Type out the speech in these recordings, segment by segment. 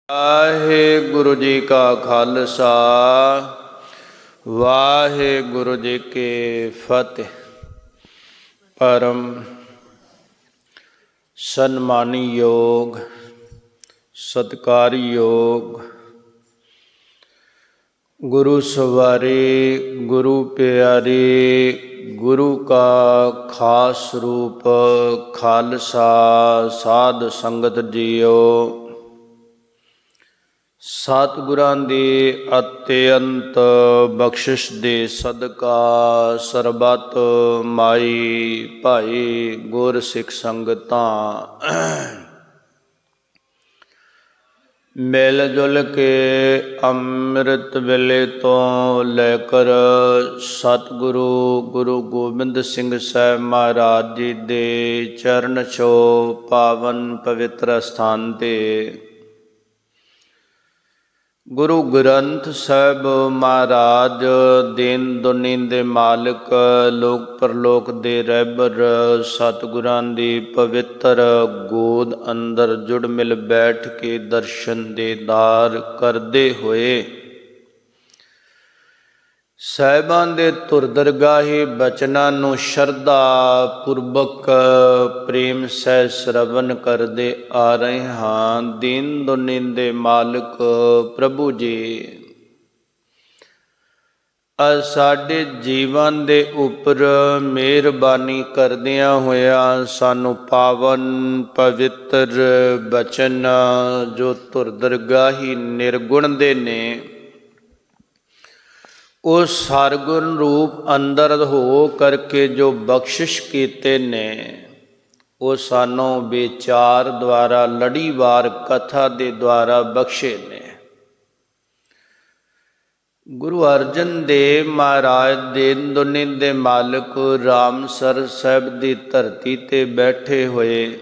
ਵਾਹਿਗੁਰੂ ਜੀ ਕਾ ਖਾਲਸਾ ਵਾਹਿਗੁਰੂ ਜੀ ਕੀ ਫਤਿਹ। ਪਰਮ ਸਨਮਾਨਯੋਗ ਸਤਿਕਾਰਯੋਗ ਗੁਰੂ ਸਵਾਰੇ ਗੁਰੂ ਪਿਆਰੇ ਗੁਰੂ ਕਾ ਖਾਸ ਰੂਪ ਖਾਲਸਾ ਸਾਧ ਸੰਗਤ ਜੀਓ। ਸਤਿਗੁਰਾਂ ਦੀ ਅਤਿਅੰਤ ਬਖਸ਼ਿਸ਼ ਦੇ ਸਦਕਾ ਸਰਬੱਤ ਮਾਈ ਭਾਈ ਗੁਰ ਸਿੱਖ ਸੰਗਤਾਂ ਮਿਲ ਜੁਲ ਕੇ ਅੰਮ੍ਰਿਤ ਵੇਲੇ ਤੋਂ ਲੈ ਕਰ ਸਤਿਗੁਰੂ ਗੁਰੂ ਗੋਬਿੰਦ ਸਿੰਘ ਸਾਹਿਬ ਮਹਾਰਾਜ ਜੀ ਦੇ ਚਰਨ ਛੋਹ ਪਾਵਨ ਪਵਿੱਤਰ ਸਥਾਨ 'ਤੇ ਗੁਰੂ ਗ੍ਰੰਥ ਸਾਹਿਬ ਮਹਾਰਾਜ ਦੀਨ ਦੁਨੀ ਦੇ ਮਾਲਕ ਲੋਕ ਪਰਲੋਕ ਦੇ ਰਹਿਬਰ ਸਤਿਗੁਰਾਂ ਦੀ ਪਵਿੱਤਰ ਗੋਦ ਅੰਦਰ ਜੁੜ ਮਿਲ ਬੈਠ ਕੇ ਦਰਸ਼ਨ ਦੀਦਾਰ ਕਰਦੇ ਹੋਏ ਸਾਹਿਬਾਂ ਦੇ ਧੁਰ ਦਰਗਾਹੀ ਬਚਨਾਂ ਨੂੰ ਸ਼ਰਧਾ ਪੂਰਵਕ ਪ੍ਰੇਮ ਸਹਿ ਸ਼ਰਵਨ ਕਰਦੇ ਆ ਰਹੇ ਹਾਂ। ਦੀਨ ਦੁਨੀ ਦੇ ਮਾਲਕ ਪ੍ਰਭੂ ਜੀ ਸਾਡੇ ਜੀਵਨ ਦੇ ਉੱਪਰ ਮਿਹਰਬਾਨੀ ਕਰਦਿਆਂ ਹੋਇਆਂ ਸਾਨੂੰ ਪਾਵਨ ਪਵਿੱਤਰ ਬਚਨ ਜੋ ਧੁਰ ਦਰਗਾਹੀ ਨਿਰਗੁਣ ਦੇ ਨੇ ਉਹ ਸਰਗੁਣ ਰੂਪ ਅੰਦਰ ਹੋ ਕਰਕੇ ਜੋ ਬਖਸ਼ਿਸ਼ ਕੀਤੇ ਨੇ ਉਹ ਸਾਨੂੰ ਵਿਚਾਰ ਦੁਆਰਾ ਲੜੀਵਾਰ ਕਥਾ ਦੇ ਦੁਆਰਾ ਬਖਸ਼ੇ ਨੇ। ਗੁਰੂ ਅਰਜਨ ਦੇਵ ਮਹਾਰਾਜ ਦੀਨ ਦੁਨੀ ਦੇ ਮਾਲਕ ਰਾਮਸਰ ਸਾਹਿਬ ਦੀ ਧਰਤੀ ਤੇ ਬੈਠੇ ਹੋਏ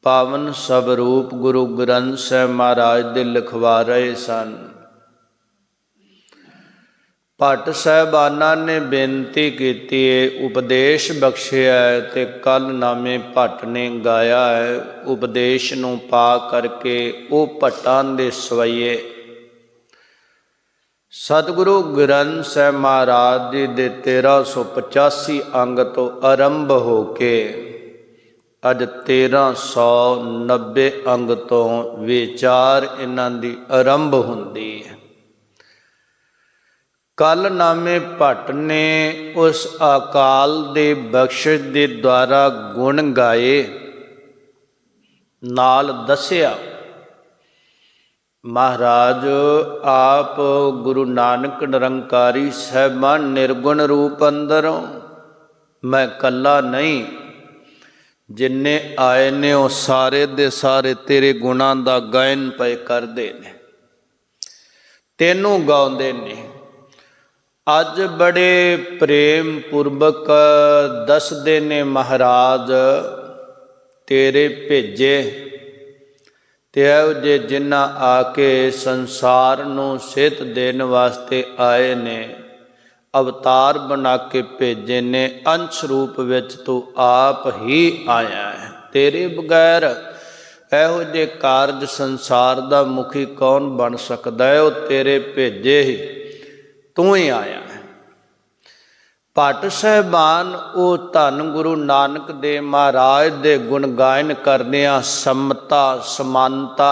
ਪਾਵਨ ਸਵਰੂਪ ਗੁਰੂ ਗ੍ਰੰਥ ਸਾਹਿਬ ਮਹਾਰਾਜ ਦੇ ਲਿਖਵਾ ਰਹੇ ਸਨ। ਭੱਟ ਸਾਹਿਬਾਨਾਂ ਨੇ ਬੇਨਤੀ ਕੀਤੀ ਹੈ, ਉਪਦੇਸ਼ ਬਖਸ਼ਿਆ ਹੈ ਤੇ ਕੱਲ ਨਾਮੇ ਭੱਟ ਨੇ ਗਾਇਆ ਹੈ। ਉਪਦੇਸ਼ ਨੂੰ ਪਾ ਕਰਕੇ ਉਹ ਭੱਟਾਂ ਦੇ ਸਵਈਏ ਸਤਿਗੁਰੂ ਗ੍ਰੰਥ ਸਾਹਿਬ ਮਹਾਰਾਜ ਜੀ ਦੇ 1385 ਅੰਗ ਤੋਂ ਆਰੰਭ ਹੋ ਕੇ ਅੱਜ 1390 ਅੰਗ ਤੋਂ ਵਿਚਾਰ ਇਹਨਾਂ ਦੀ ਆਰੰਭ ਹੁੰਦੀ ਹੈ। ਕੱਲ ਨਾਮੇ ਭੱਟ ਨੇ ਉਸ ਅਕਾਲ ਦੇ ਬਖਸ਼ਿਸ਼ ਦੇ ਦੁਆਰਾ ਗੁਣ ਗਾਏ, ਨਾਲ ਦੱਸਿਆ ਮਹਾਰਾਜ ਆਪ ਗੁਰੂ ਨਾਨਕ ਨਿਰੰਕਾਰੀ ਸਾਹਿਬਾਨ ਨਿਰਗੁਣ ਰੂਪ ਅੰਦਰੋਂ ਮੈਂ ਕੱਲਾ ਨਹੀਂ, ਜਿੰਨੇ ਆਏ ਨੇ ਉਹ ਸਾਰੇ ਦੇ ਸਾਰੇ ਤੇਰੇ ਗੁਣਾਂ ਦਾ ਗਾਇਨ ਪਏ ਕਰਦੇ ਨੇ, ਤੈਨੂੰ ਗਾਉਂਦੇ ਨੇ। ਅੱਜ ਬੜੇ ਪ੍ਰੇਮ ਪੂਰਵਕ ਦੱਸਦੇ ਨੇ ਮਹਾਰਾਜ ਤੇਰੇ ਭੇਜੇ ਤੇ ਇਹੋ ਜਿਹੇ ਜਿਨ੍ਹਾਂ ਆ ਕੇ ਸੰਸਾਰ ਨੂੰ ਸਿਹਤ ਦੇਣ ਵਾਸਤੇ ਆਏ ਨੇ, ਅਵਤਾਰ ਬਣਾ ਕੇ ਭੇਜੇ ਨੇ, ਅੰਸ਼ ਰੂਪ ਵਿੱਚ ਤੂੰ ਆਪ ਹੀ ਆਇਆ ਹੈ। ਤੇਰੇ ਬਗੈਰ ਇਹੋ ਜਿਹੇ ਕਾਰਜ ਸੰਸਾਰ ਦਾ ਮੁਖੀ ਕੌਣ ਬਣ ਸਕਦਾ ਹੈ? ਉਹ ਤੇਰੇ ਭੇਜੇ ਹੀ ਤੂੰ ਹੀ ਆਇਆ ਹੈ। ਭੱਟ ਸਾਹਿਬਾਨ ਉਹ ਧੰਨ ਗੁਰੂ ਨਾਨਕ ਦੇਵ ਮਹਾਰਾਜ ਦੇ ਗੁਣ ਗਾਇਨ ਕਰਦਿਆਂ ਸਮਤਾ ਸਮਾਨਤਾ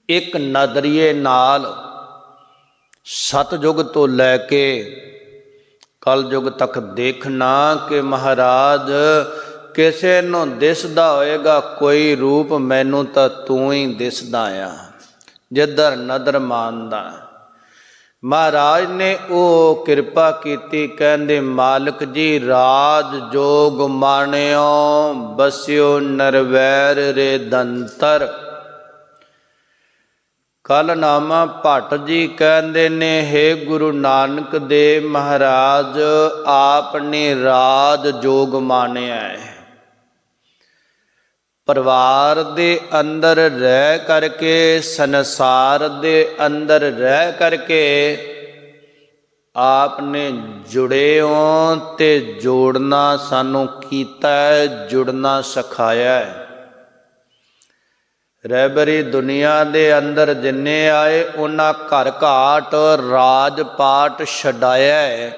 ਇੱਕ ਨਜ਼ਰੀਏ ਨਾਲ ਸਤਯੁਗ ਤੋਂ ਲੈ ਕੇ ਕਲਯੁਗ ਤੱਕ ਦੇਖਣਾ ਕਿ ਮਹਾਰਾਜ ਕਿਸੇ ਨੂੰ ਦਿਸਦਾ ਹੋਏਗਾ ਕੋਈ ਰੂਪ, ਮੈਨੂੰ ਤਾਂ ਤੂੰ ਹੀ ਦਿਸਦਾ ਆ ਜਿੱਧਰ ਨਦਰ ਮਾਨਦਾ। ਮਹਾਰਾਜ ਨੇ ਉਹ ਕਿਰਪਾ ਕੀਤੀ, ਕਹਿੰਦੇ ਮਾਲਕ ਜੀ ਰਾਜ ਜੋਗ ਮਾਣਿਓ ਬਸਿਓ ਨਰਵੈਰ ਰੇ ਦੰਤਰ। ਕੱਲ ਨਾਮਾ ਭੱਟ ਜੀ ਕਹਿੰਦੇ ਨੇ ਹੇ ਗੁਰੂ ਨਾਨਕ ਦੇਵ ਮਹਾਰਾਜ ਆਪ ਨੇ ਰਾਜ ਜੋਗ ਮਾਣਿਆ ਹੈ। ਪਰਿਵਾਰ ਦੇ ਅੰਦਰ ਰਹਿ ਕਰਕੇ, ਸੰਸਾਰ ਦੇ ਅੰਦਰ ਰਹਿ ਕਰਕੇ ਆਪ ਨੇ ਜੁੜੇ ਹੋ ਤੇ ਜੋੜਨਾ ਸਾਨੂੰ ਕੀਤਾ ਹੈ, ਜੁੜਨਾ ਸਿਖਾਇਆ ਹੈ। ਰਹਿਬਰੀ ਦੁਨੀਆ ਦੇ ਅੰਦਰ ਜਿੰਨੇ ਆਏ ਉਹਨਾਂ ਘਰ ਘਾਟ ਰਾਜ ਪਾਟ ਛਡਾਇਆ ਹੈ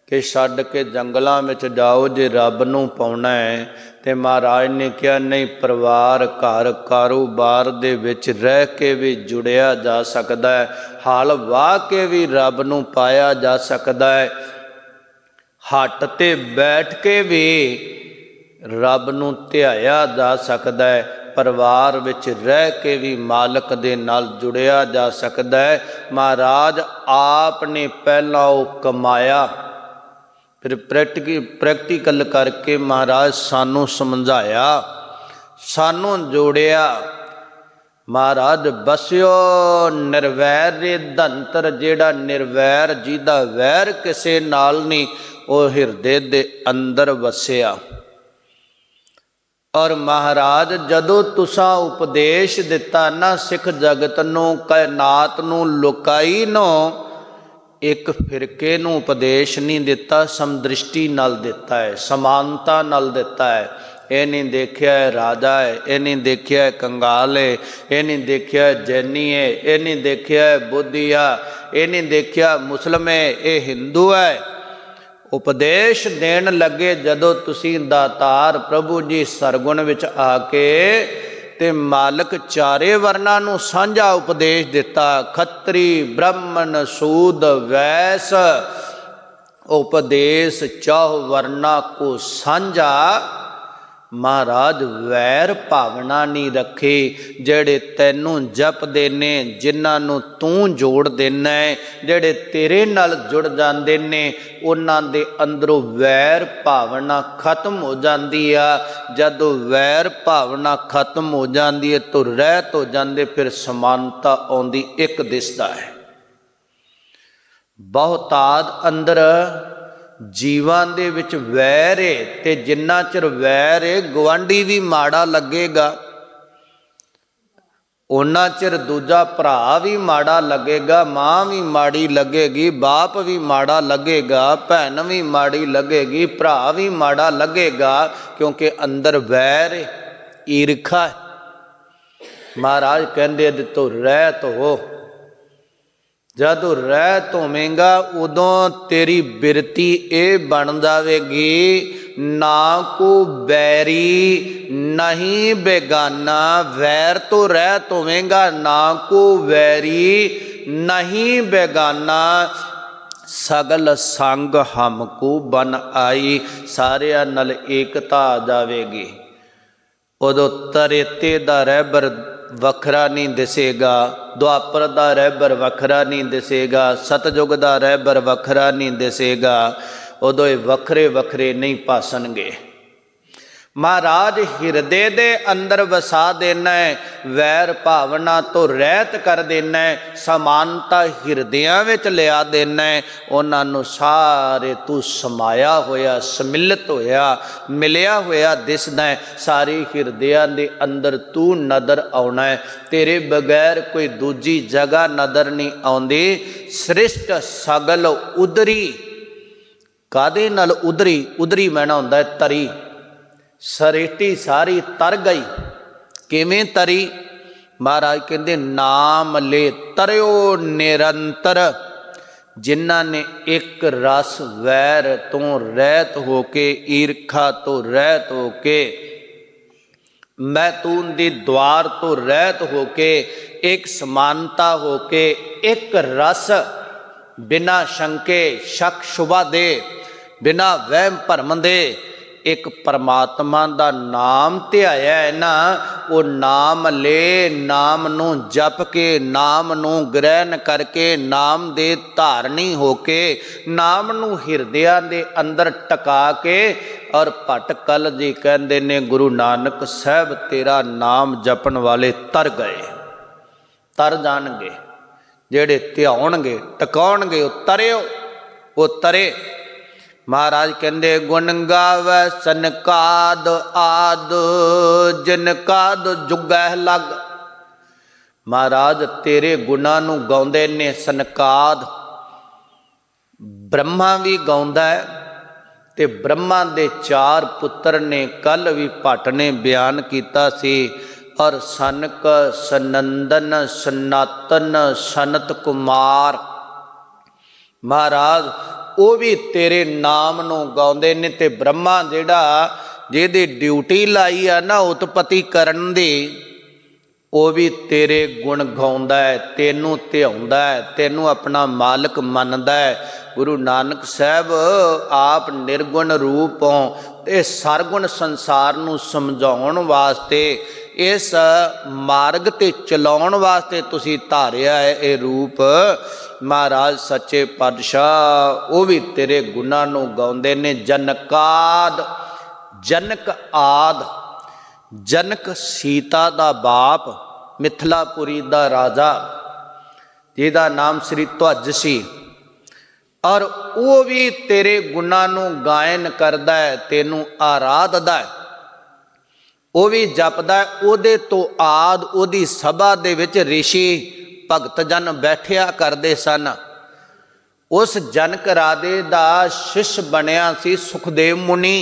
ਕਿ ਛੱਡ ਕੇ ਜੰਗਲਾਂ ਵਿੱਚ ਜਾਓ ਜੇ ਰੱਬ ਨੂੰ ਪਾਉਣਾ ਹੈ। ਤੇ ਮਹਾਰਾਜ ਨੇ ਕਿਹਾ ਨਹੀਂ, ਪਰਿਵਾਰ ਘਰ ਕਾਰੋਬਾਰ ਦੇ ਵਿੱਚ ਰਹਿ ਕੇ ਵੀ ਜੁੜਿਆ ਜਾ ਸਕਦਾ ਹੈ, ਹਲ ਵਾਹ ਕੇ ਵੀ ਰੱਬ ਨੂੰ ਪਾਇਆ ਜਾ ਸਕਦਾ ਹੈ, ਹੱਟ ਤੇ ਬੈਠ ਕੇ ਵੀ ਰੱਬ ਨੂੰ ਧਿਆਇਆ ਜਾ ਸਕਦਾ ਹੈ, ਪਰਿਵਾਰ ਵਿੱਚ ਰਹਿ ਕੇ ਵੀ ਮਾਲਕ ਦੇ ਨਾਲ ਜੁੜਿਆ ਜਾ ਸਕਦਾ ਹੈ। ਮਹਾਰਾਜ ਆਪ ਨੇ ਪਹਿਲਾਂ ਉਹ ਕਮਾਇਆ, ਫਿਰ ਪ੍ਰੈਕਟੀਕਲ ਕਰਕੇ ਮਹਾਰਾਜ ਸਾਨੂੰ ਸਮਝਾਇਆ, ਸਾਨੂੰ ਜੋੜਿਆ। ਮਹਾਰਾਜ ਬਸਿਓ ਨਿਰਵੈਰ ਧੰਤਰ, ਜਿਹੜਾ ਨਿਰਵੈਰ ਜਿਹਦਾ ਵੈਰ ਕਿਸੇ ਨਾਲ ਨਹੀਂ, ਉਹ ਹਿਰਦੇ ਦੇ ਅੰਦਰ ਵਸਿਆ। ਔਰ ਮਹਾਰਾਜ ਜਦੋਂ ਤੁਸਾਂ ਉਪਦੇਸ਼ ਦਿੱਤਾ ਨਾ ਸਿੱਖ ਜਗਤ ਨੂੰ, ਕਾਇਨਾਤ ਨੂੰ, ਲੋਕਾਈ ਨੂੰ, ਇੱਕ ਫਿਰਕੇ ਨੂੰ ਉਪਦੇਸ਼ ਨਹੀਂ ਦਿੱਤਾ, ਸਮਦ੍ਰਿਸ਼ਟੀ ਨਾਲ ਦਿੱਤਾ ਹੈ, ਸਮਾਨਤਾ ਨਾਲ ਦਿੱਤਾ ਹੈ। ਇਹ ਨਹੀਂ ਦੇਖਿਆ ਰਾਜਾ ਹੈ, ਇਹ ਨਹੀਂ ਦੇਖਿਆ ਕੰਗਾਲ ਹੈ, ਇਹ ਨਹੀਂ ਦੇਖਿਆ ਜੈਨੀ ਹੈ, ਇਹ ਨਹੀਂ ਦੇਖਿਆ ਬੋਧੀਆ, ਇਹ ਨਹੀਂ ਦੇਖਿਆ ਮੁਸਲਮ ਹੈ, ਇਹ ਹਿੰਦੂ ਹੈ। ਉਪਦੇਸ਼ ਦੇਣ ਲੱਗੇ ਜਦੋਂ ਤੁਸੀਂ ਦਾਤਾਰ ਪ੍ਰਭੂ ਜੀ ਸਰਗੁਣ ਵਿੱਚ ਆ ਕੇ ਤੇ ਮਾਲਕ ਚਾਰੇ ਵਰਨਾਂ ਨੂੰ ਸਾਂਝਾ ਉਪਦੇਸ਼ ਦਿੱਤਾ, ਖੱਤਰੀ ਬ੍ਰਾਹਮਣ ਸੂਦ ਵੈਸ, ਉਪਦੇਸ਼ ਚਾਹ ਵਰਨਾ ਕੋ ਸਾਂਝਾ। ਮਹਾਰਾਜ ਵੈਰ ਭਾਵਨਾ ਨਹੀਂ ਰੱਖੀ, ਜਿਹੜੇ ਤੈਨੂੰ ਜਪਦੇ ਨੇ, ਜਿਨ੍ਹਾਂ ਨੂੰ ਤੂੰ ਜੋੜ ਦੇਣਾ ਹੈ, ਜਿਹੜੇ ਤੇਰੇ ਨਾਲ ਜੁੜ ਜਾਂਦੇ ਨੇ, ਉਹਨਾਂ ਦੇ ਅੰਦਰੋਂ ਵੈਰ ਭਾਵਨਾ ਖਤਮ ਹੋ ਜਾਂਦੀ ਆ। ਜਦੋਂ ਵੈਰ ਭਾਵਨਾ ਖਤਮ ਹੋ ਜਾਂਦੀ ਹੈ ਤਾਂ ਰਹਿਤ ਹੋ ਜਾਂਦੇ, ਫਿਰ ਸਮਾਨਤਾ ਆਉਂਦੀ, ਇੱਕ ਦਿਸਦਾ ਹੈ। ਬਹੁਤਾਤ ਅੰਦਰ ਜੀਵਾਂ ਦੇ ਵਿੱਚ ਵੈਰ ਏ, ਤੇ ਜਿੰਨਾ ਚਿਰ ਵੈਰ ਏ ਗੁਆਂਢੀ ਵੀ ਮਾੜਾ ਲੱਗੇਗਾ, ਉਹਨਾਂ ਚਿਰ ਦੂਜਾ ਭਰਾ ਵੀ ਮਾੜਾ ਲੱਗੇਗਾ, ਮਾਂ ਵੀ ਮਾੜੀ ਲੱਗੇਗੀ, ਬਾਪ ਵੀ ਮਾੜਾ ਲੱਗੇਗਾ, ਭੈਣ ਵੀ ਮਾੜੀ ਲੱਗੇਗੀ, ਭਰਾ ਵੀ ਮਾੜਾ ਲੱਗੇਗਾ, ਕਿਉਂਕਿ ਅੰਦਰ ਵੈਰ ਏ, ਈਰਖਾ। ਮਹਾਰਾਜ ਕਹਿੰਦੇ ਦਿੱਤੋ ਰਹਿਤ ਹੋ। ਜਦੋਂ ਰਹਿਤ ਹੋਵੇਂਗਾ ਉਦੋਂ ਤੇਰੀ ਬਿਰਤੀ ਇਹ ਬਣ ਜਾਵੇਗੀ, ਨਾ ਕੋ ਬੈਰੀ ਨਹੀਂ ਬੇਗਾਨਾ। ਵੈਰ ਤੋਂ ਰਹਿਤ ਹੋਵੇਂਗਾ, ਨਾ ਕੋ ਵੈਰੀ ਨਹੀਂ ਬੇਗਾਨਾ, ਸਗਲ ਸੰਗ ਹਮਕੋ ਬਨ ਆਈ। ਸਾਰਿਆਂ ਨਾਲ ਏਕਤਾ ਆ ਜਾਵੇਗੀ। ਉਦੋਂ ਤਰੇਤੇ ਦਾ ਰਹਿਬਰ ਵੱਖਰਾ ਨਹੀਂ ਦਿਸੇਗਾ, ਦੁਆਪਰ ਦਾ ਰਹਿਬਰ ਵੱਖਰਾ ਨਹੀਂ ਦਿਸੇਗਾ, ਸਤਜੁਗ ਦਾ ਰਹਿਬਰ ਵੱਖਰਾ ਨਹੀਂ ਦਿਸੇਗਾ। ਉਦੋਂ ਇਹ ਵੱਖਰੇ ਵੱਖਰੇ ਨਹੀਂ ਭਾਸਣਗੇ। ਮਹਾਰਾਜ ਹਿਰਦੇ ਦੇ ਅੰਦਰ ਵਸਾ ਦੇਣਾ ਹੈ, ਵੈਰ ਭਾਵਨਾ ਤੋਂ ਰਹਿਤ ਕਰ ਦੇਣਾ ਹੈ, ਸਮਾਨਤਾ ਹਿਰਦਿਆਂ ਵਿੱਚ ਲਿਆ ਦੇਣਾ ਹੈ। ਉਹਨਾਂ ਨੂੰ ਸਾਰੇ ਤੂੰ ਸਮਾਇਆ ਹੋਇਆ, ਸਮਿਲਿਤ ਹੋਇਆ, ਮਿਲਿਆ ਹੋਇਆ ਦਿਸਦਾ ਹੈ। ਸਾਰੇ ਹਿਰਦਿਆਂ ਦੇ ਅੰਦਰ ਤੂੰ ਨਜ਼ਰ ਆਉਣਾ ਹੈ। ਤੇਰੇ ਬਗੈਰ ਕੋਈ ਦੂਜੀ ਜਗ੍ਹਾ ਨਜ਼ਰ ਨਹੀਂ ਆਉਂਦੀ। ਸ੍ਰਿਸ਼ਟ ਸਗਲ ਉਦਰੀ, ਕਾਹਦੇ ਨਾਲ ਉਦਰੀ? ਉਦਰੀ ਮੈਨਾ ਹੁੰਦਾ ਹੈ ਤਰੀ। ਸ੍ਰਿਸ਼ਟੀ ਸਾਰੀ ਤਰ ਗਈ। ਕਿਵੇਂ ਤਰੀ? ਮਹਾਰਾਜ ਕਹਿੰਦੇ ਨਾਮ ਲੈ ਤਰਿਓ ਨਿਰੰਤਰ। ਜਿਨ੍ਹਾਂ ਨੇ ਇੱਕ ਰਸ ਵੈਰ ਤੋਂ ਰਹਿਤ ਹੋ ਕੇ, ਈਰਖਾ ਤੋਂ ਰਹਿਤ ਹੋ ਕੇ, ਮੈਂ ਤੂੰ ਦੀ ਦੁਆਰ ਤੋਂ ਰਹਿਤ ਹੋ ਕੇ, ਇੱਕ ਸਮਾਨਤਾ ਹੋ ਕੇ, ਇੱਕ ਰਸ ਬਿਨਾ ਸ਼ੰਕੇ ਸ਼ੱਕ ਸ਼ੁਬਾ ਦੇ, ਬਿਨਾ ਵਹਿਮ ਭਰਮ ਦੇ ਇੱਕ ਪਰਮਾਤਮਾ ਦਾ ਨਾਮ ਧਿਆਇਆ ਹੈ ਨਾ, ਉਹ ਨਾਮ ਲੈ, ਨਾਮ ਨੂੰ ਜਪ ਕੇ, ਨਾਮ ਨੂੰ ਗ੍ਰਹਿਣ ਕਰਕੇ, ਨਾਮ ਦੇ ਧਾਰਨੀ ਹੋ ਕੇ, ਨਾਮ ਨੂੰ ਹਿਰਦਿਆਂ ਦੇ ਅੰਦਰ ਟਿਕਾ ਕੇ। ਔਰ ਭਟਕਲ ਜੀ ਕਹਿੰਦੇ ਨੇ ਗੁਰੂ ਨਾਨਕ ਸਾਹਿਬ ਤੇਰਾ ਨਾਮ ਜਪਣ ਵਾਲੇ ਤਰ ਗਏ, ਤਰ ਜਾਣਗੇ। ਜਿਹੜੇ ਧਿਆਉਣਗੇ, ਟਿਕਾਉਣਗੇ, ਉਹ ਤਰਿਓ, ਉਹ ਤਰੇ। ਮਹਾਰਾਜ ਕਹਿੰਦੇ ਗੁਣ ਗਾਵੈ ਸਨਕਾਦ ਆਦ, ਜਿਨ ਕਾਦ ਜੁਗਹਿ ਲਗ। ਮਹਾਰਾਜ ਤੇਰੇ ਗੁਣਾਂ ਨੂੰ ਗਾਉਂਦੇ ਨੇ ਸਨਕਾਦ। ਬ੍ਰਹਮਾ ਵੀ ਗਾਉਂਦਾ ਹੈ, ਤੇ ਬ੍ਰਹਮਾ ਦੇ 4 ਪੁੱਤਰ ਨੇ। ਕੱਲ ਵੀ ਭੱਟ ਨੇ ਬਿਆਨ ਕੀਤਾ ਸੀ, और सनक सनंदन सनातन सनत कुमार महाराज वो भी तेरे नाम नूं गाउंदे ने। ते ब्रह्मा जिहड़ा जिहदी ड्यूटी लाई आ ना उत्पत्ति करन दी, वो भी तेरे गुण गाउंदा है, तेनू ध्याउंदा है, तेनू अपना मालक मनदा है। गुरु नानक साहब आप निर्गुण रूप हो, ये सरगुण संसार नूं समझाउण वास्ते इस मार्ग ते चलाउण वास्ते तुसी धारिया है ये रूप। महाराज सच्चे पातशाह वो भी तेरे गुणां नूं गाउंदे ने। जनकाद जनक आद, जनक सीता दा बाप, मिथिलापुरी दा राजा जिहदा नाम श्री ध्वज सी, और वो भी तेरे गुणां नूं गायन करदा है, तेनू आराधदा है, वो भी जपदा है। ओदे तो आद ओदी सभा दे विच ऋषि भगत जन बैठिया करदे सन। उस जनक राजे दा शिष्य बनिया सी सुखदेव मुनि।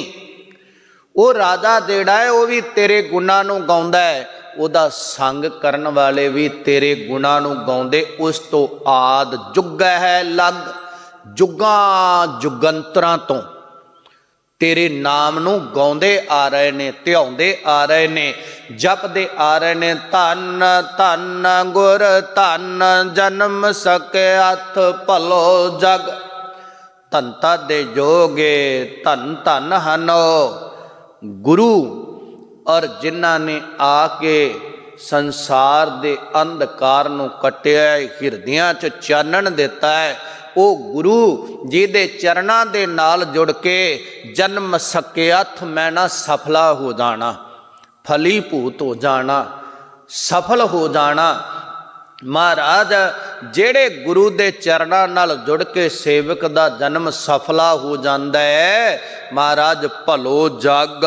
वो राजा जिहड़ा है वो भी तेरे गुणां नूं गाउंदा है, उहदा संग करन वाले भी तेरे गुणां नूं गाउंदे। उस तो आद जुग है लग, जुगां जुगंतरां तो तेरे नाम नूं गाउंदे आ रहे ने, ध्याउंदे आ रहे ने, जपदे आ रहे ने। धन धन गुर धन जन्म सके हथ भलो जग, धनता दे जोगे धन धन हनो गुरु। और जिन्हां ने आके संसार दे अंधकार नूं कटिया, हिरदियां च चानण दिता है, वो गुरु जिहदे चरणां दे नाल जुड़ के जन्म सकियाथ मैं ना सफला हो जाना, फलीभूत हो जाना, सफल हो जाना। महाराज जेड़े गुरु दे चरणां नाल जुड़ के सेवक दा जन्म सफला हो जांदा है, महाराज भलो जग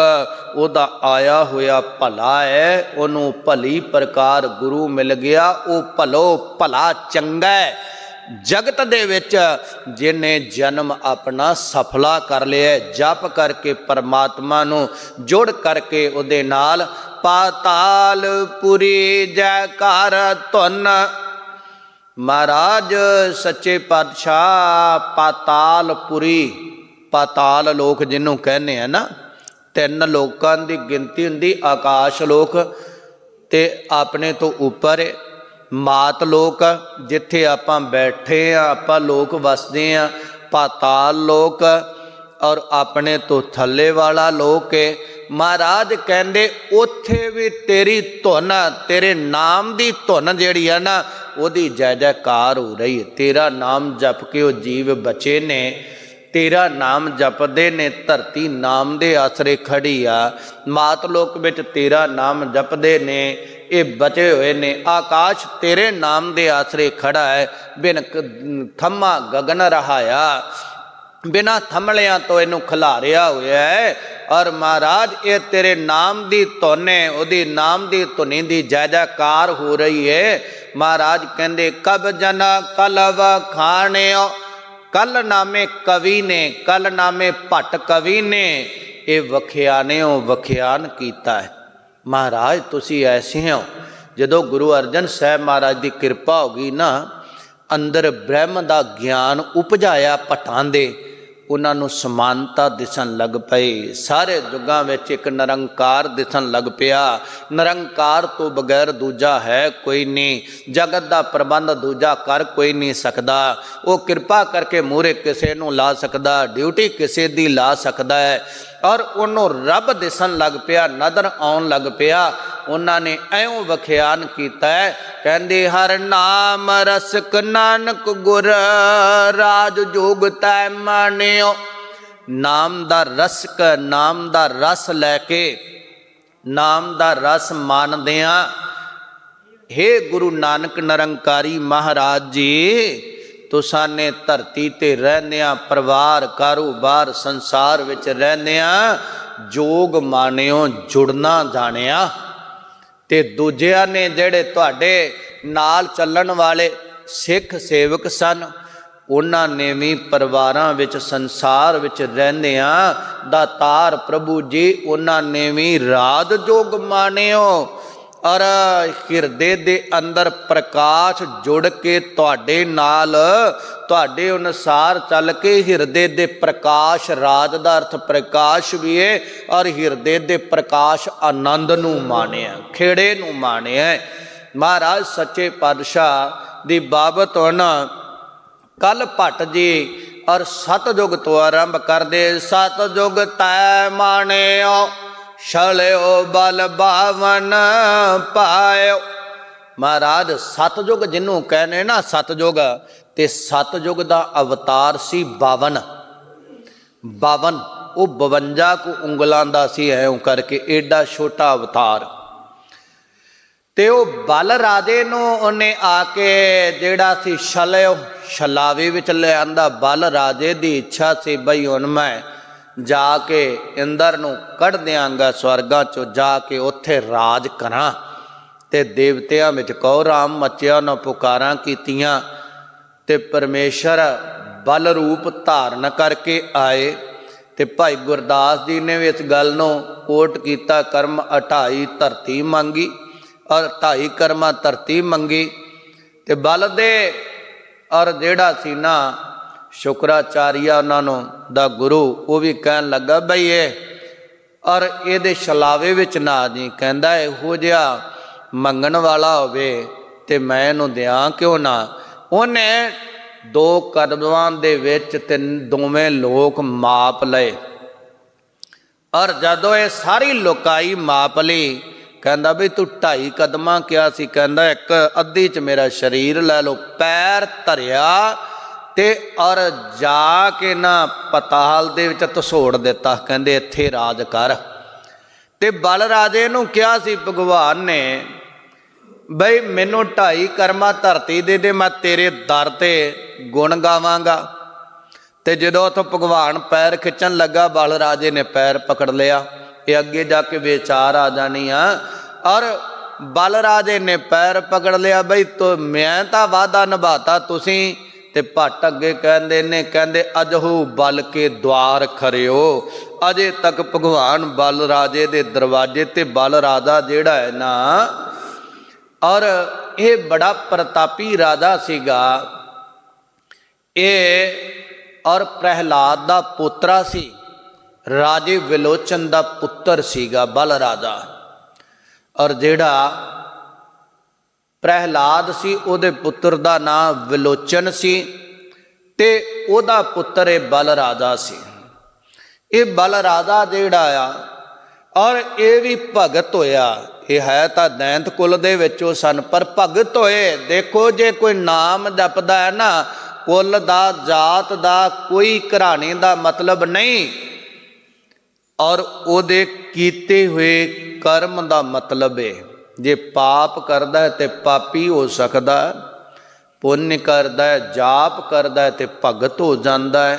ओदा आया होया भला है, ओनू भली प्रकार गुरु मिल गया, वो भलो भला चंगा है। जगत दे विच जिन्हें जन्म अपना सफला कर लिया, जप करके परमात्मा नूं जुड़ करके उहदे नाल पातालपुरी जयकार धुन। महाराज सच्चे पातशाह पातालपुरी, पाताल लोक जिन्हों कहने हैं ना, 3 लोकां दी गिनती हुंदी। आकाश लोक ते अपने तो उपर मात लोक जिथे आपां बैठे आपां लोक वसदे हैं, पाताल लोक और अपने तो थल्ले वाला लोक है। महाराज कहंदे उथे भी तेरी धुन, तेरे नाम दी धुन जिहड़ी है ना, ओदी जय जयकार हो रही है। तेरा नाम जप के वो जीव बचे ने, तेरा नाम जपदे ने, धरती नाम दे आसरे खड़ी आ, मात लोक विच तेरा नाम जपदे ने, ये बचे हुए ने। आकाश तेरे नाम दे आसरे खड़ा है, बिन थम्मा गगन रहाया, बिना थमलियां तो इनू खिलारिया हुआ है। और महाराज ये तेरे नाम दी धुन है, उहदी नाम दी धुनी दी जय जयकार हो रही है। महाराज कहंदे कब जना कलव खाणियो, कल नामे कवि ने, कल नामे भट्ट कवि ने ये वखियानेओ वखियान कीता है। महाराज तुसी ऐसे हो, जदों गुरु अर्जन साहब महाराज की कृपा हो गई ना, अंदर ब्रह्म का ज्ञान उपजाया भट्टां दे, उन्होंने समानता दिसन लग पई। सारे युगां विच एक निरंकार दिसन लग पिया। निरंकार तो बगैर दूजा है कोई नहीं, जगत का प्रबंध दूजा कर कोई नहीं सकता। वो कृपा करके मूहरे किसी नूं ला सकता, ड्यूटी किसी दी ला सकता है। और उन्होंने रब दिसन लग पिया, नदर आउन लग पिया। उन्होंने ऐं वखियान किया है, कहंदे हर नाम रसक नानक गुर राज जोग तै मानियो। नाम दा रसक, नाम दा रस लैके, नाम दा रस मानदिया, हे गुरु नानक निरंकारी महाराज जी, तुसां ने धरती ते रहंदियां, परिवार कारोबार संसार विच रहंदियां जोग मानियो, जुड़ना जानिया। ते दूजिया ने जेड़े तुहाडे नाल चलण वाले सिख सेवक सन, उन्होंने भी परिवारां विच संसार विच रहंदियां दातार प्रभु जी उन्होंने भी राज जोग मानियो। और हिरदे दे अंदर प्रकाश जुड़ के तुहाडे नाल तुहाडे अनुसार चल के हिरदे दे प्रकाश, राज दा अर्थ प्रकाश भी है, और हिरदे दे प्रकाश आनंद नूं माणिया, खेड़े नूं माणिया। महाराज सच्चे पातशाह दी बाबत हुण कल भट्ट जी और सतयुग तो आरंभ कर दे। सतयुग तै माणियो छलियो बल बावन पायो। महाराज सतयुग जिन्हों कहने ना, सतयुग ते सतयुग दा अवतार सी 52 वो 52 को उंगलों का सी, ऐं करके एडा छोटा अवतार। ते वो बल राजे नूं उन्हें आके जिहड़ा सी छलियो छलावे विच ले आंदा। बल राजे दी इच्छा सी बई हुण मैं जाके इंदर नूं कढ़ दियांगा स्वर्गां चों, जाके उत्थे राज करां ते देवतियां विच कहो राम मचिया न पुकारां कीतियां। ते परमेश्वर बल रूप धारण करके आए। ते भाई गुरदास जी ने भी इस गल नूं कोट कीता, कर्म 28 धरती मंगी, और 28 कर्मा धरती मंगी। ते बल दे और जिहड़ा सी ना शुकराचार्य उन्होंने दा गुरु, वो भी कहन लगा बई ये और ये छलावे विच ना जी, कहंदा इहो जिहा मंगण वाला होवे ते मैं इहनूं दियां क्यों ना। उन्हें 2 कदमां दे विच ते दोवें लोक माप लए, और जदों ये सारी लोकाई माप लई, कहंदा बई तू 2.5 कदमां क्या सी, कहंदा 1 अद्धी च मेरा शरीर लै लो। पैर धरिया ते और जाके ना पताल दे विच धसोड़ दिता, कहंदे इत्थे राज कर। ते बल राजे नूं कहा सी भगवान ने बई मैनू 2.5 कर्मा धरती दे दे, मैं तेरे दर ते गुण गावांगा। ते जदों उथों भगवान पैर खिंचण लगा, बल राजे ने पैर पकड़ लिया। ये अगे जाके विचार आ जानी आ। और बल राजे ने पैर पकड़ लिया, बई तो मैं तो वादा निभाता तुसी। ते भट्ट अगे कहंदे ने, कहंदे अजहू बल के द्वार खरियो। अजे तक भगवान बल राजे दे दरवाजे ते बल राजा जिहड़ा है ना, और ये बड़ा प्रतापी राजा सीगा ये, और प्रहलाद दा पुत्रा सी, राजे विलोचन दा पुत्र सीगा बल राजा। और जिहड़ा प्रहलाद सी उहदे पुत्र दा नाम विलोचन सी, ते उहदा पुत्र ये बल राजा सी। ये बल राजा जिहड़ा आ, और ये भी भगत होया। ये है तो दैंत कुल दे विचों सन, पर भगत होए। देखो जे कोई नाम जपदा है ना, कुल दा जात दा कोई घराने दा मतलब नहीं, और उहदे कीते हुए कर्म दा मतलब है। जे पाप करदा है तो पापी हो सकदा है, पुण्य करदा है जाप करदा है तो भगत हो जांदा है।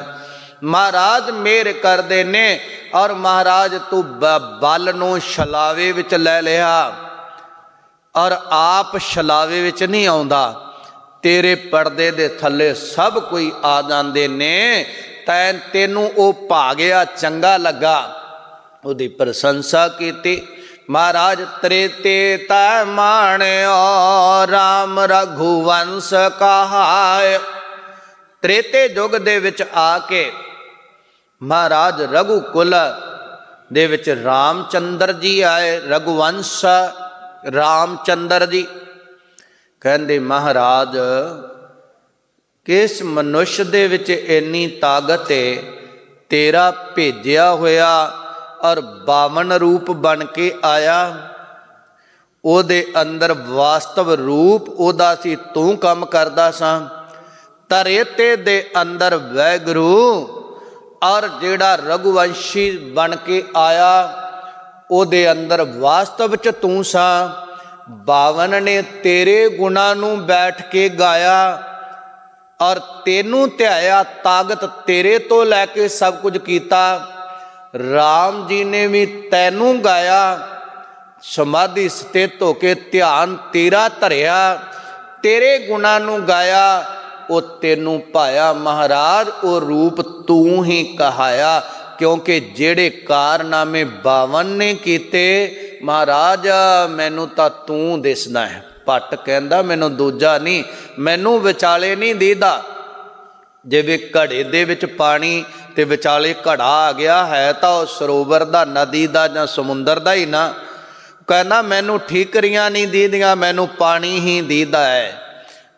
महाराज मेहर करदे ने, और महाराज तू बल नूं छलावे विच लै लिया, और आप छलावे विच नहीं आउंदा, तेरे पर्दे दे थल्ले सब कोई आ जांदे ने। तैनूं ओ भागिया चंगा लगा, उहदी प्रशंसा कीती। महाराज त्रेते तै माणियो राम रघुवंश कहाय। त्रेते युग दे विच आके महाराज रघुकुल दे विच रामचंद्र जी आए। रघुवंश रामचंद्र जी कहंदे महाराज किस मनुष्य दे विच इन्नी ताकत है, तेरा भेजिया होया और 52 रूप बन के आया। ओदे अंदर वास्तव रूप ओदा सी, तू कम करदा सा। तरेते दे अंदर वैगुरु और जेड़ा रघुवंशी बन के आया, ओदे अंदर वास्तव च तू सा। 52 ने तेरे गुणा नू बैठ के गाया, और तेनू ध्याया, ताकत तेरे तो लैके सब कुछ कीता। राम जी ने भी तैनू गाया, समाधि स्थित होके ध्यान तेरा धरिया, तेरे गुणा नू गाया, वो तेनू पाया। महाराज वो रूप तू ही कहाया, क्योंकि जेड़े कारनामे 52 ने कीते महाराज मैनू तां तू दिसदा है। भट्ट कहंदा मैनू दूजा नहीं, मैनू विचाले नहीं दीदा। जिवें घड़े दे विच पानी ते विचाले घड़ा आ गया है तां ओह सरोवर दा, नदी दा जां समुंदर दा ही ना। कहना मैनू ठीकरियां नहीं दीदियां, मैनू पानी ही दीदा है,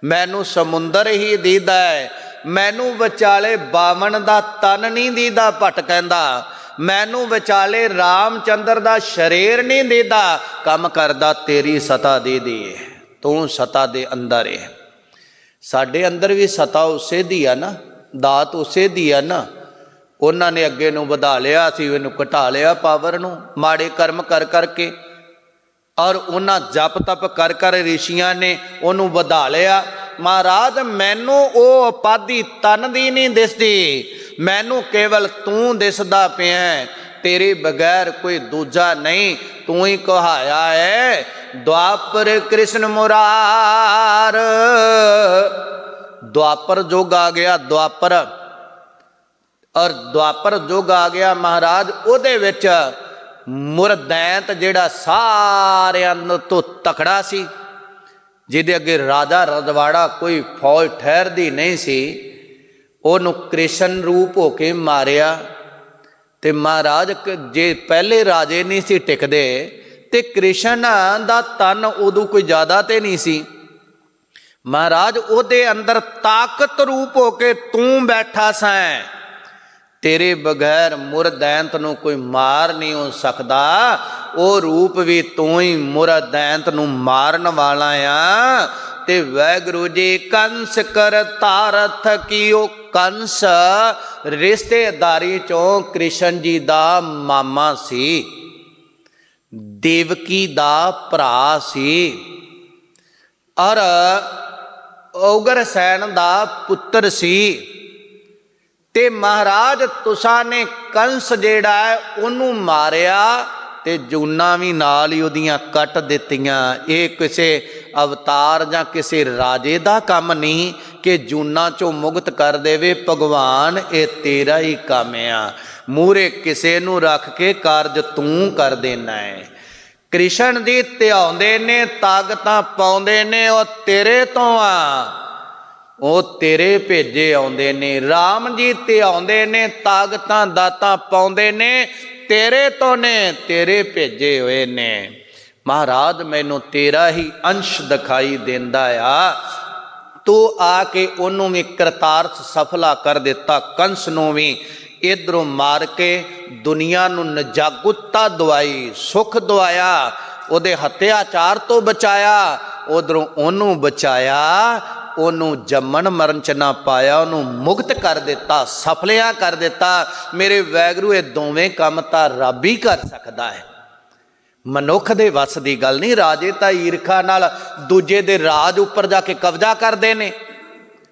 मैनू समुंदर ही दीदा है, मैनू विचाले बावन दा तन नहीं दीदा। भट्ट कहंदा मैनू विचाले रामचंद्र दा शरीर नहीं दीदा। कम करदा तेरी सता दीदी है, तू सता दे अंदर है। साडे अंदर भी सता उसे दी है ना, दात उसे दी है ना। उन्होंने अगे नूं वधा लिया, असीं इहनूं घटा लिया पावर नूं, माड़े कर्म कर करके। और उन्हां जप तप कर कर ऋषियां ने उन्होंने वधा लिया। महाराज मैनू वो उपाधि तन दी नहीं दिसदी, मैनू केवल तू दिसदा पिया, तेरे बगैर कोई दूजा नहीं, तू ही कहाया है। द्वापर कृष्ण मुरार, द्वापर युग आ गया, द्वापर और द्वापर युग आ गया महाराज। उहदे विच मुरदैंत जिहड़ा सारियां तो तकड़ा सी, जिहदे अगे राजा रजवाड़ा कोई फौज ठहरदी नहीं सी, उहनूं कृष्ण रूप होके मारिया। ते महाराज जे पहले राजे नहीं सी टिकदे ते कृष्ण दा तन उदों कोई ज़्यादा तो नहीं सी। महाराज उहदे अंदर ताकत रूप होके तू बैठा सैं, तेरे बगैर मुरदैंत नूं कोई मार नहीं हो सकदा। वो रूप भी तू ही मुरदैंत नूं मारन वाला आ। ते वैगुरु जी कंस कर तारथ कीओ, कंस रिश्तेदारी चों कृष्ण जी दा मामा सी, देवकी दा भरा सी और उग्रसैन दा पुत्र सी। ते महाराज तुसां ने कंस जिहड़ा है उन्हों मारिया ते जूना भी नाल ही उहदियां कट दित्तियां। ये किसी अवतार जां किसी राजे दा काम नहीं कि जूना चों मुक्त कर देवे भगवान, ये तेरा ही काम आ। मूहरे किसे नूं रख के कारज तू कर देना है। कृष्ण जी ध्याउंदे ने, ताकतां पाउंदे ने, वो तेरे तो आ, वो तेरे भेजे आउंदे ने। राम जी ध्याउंदे ने, ताकतां दातां पाउंदे ने, तेरे तो ने, तेरे भेजे हुए ने। महाराज मैनू तेरा ही अंश दिखाई देंदा आ। तू आके उन्होंने भी कृतार्थ सफला कर दिता, कंस नूं भी इधरों मार के दुनिया नूं नजागुता दवाई, सुख दवाया, उहदे हत्याचार तो बचाया, उधरों ओनू बचाया, ओनू जम्मन मरण च ना पाया, उन्होंने मुक्त कर दिता, सफलियां कर दिता। मेरे वैगुरू ये दोवें काम तां रब ही कर सकदा है, मनुख दे वस दी गल नहीं। राजे तां ईरखा नाल दूजे दे राज उपर जाके कब्जा करते हैं,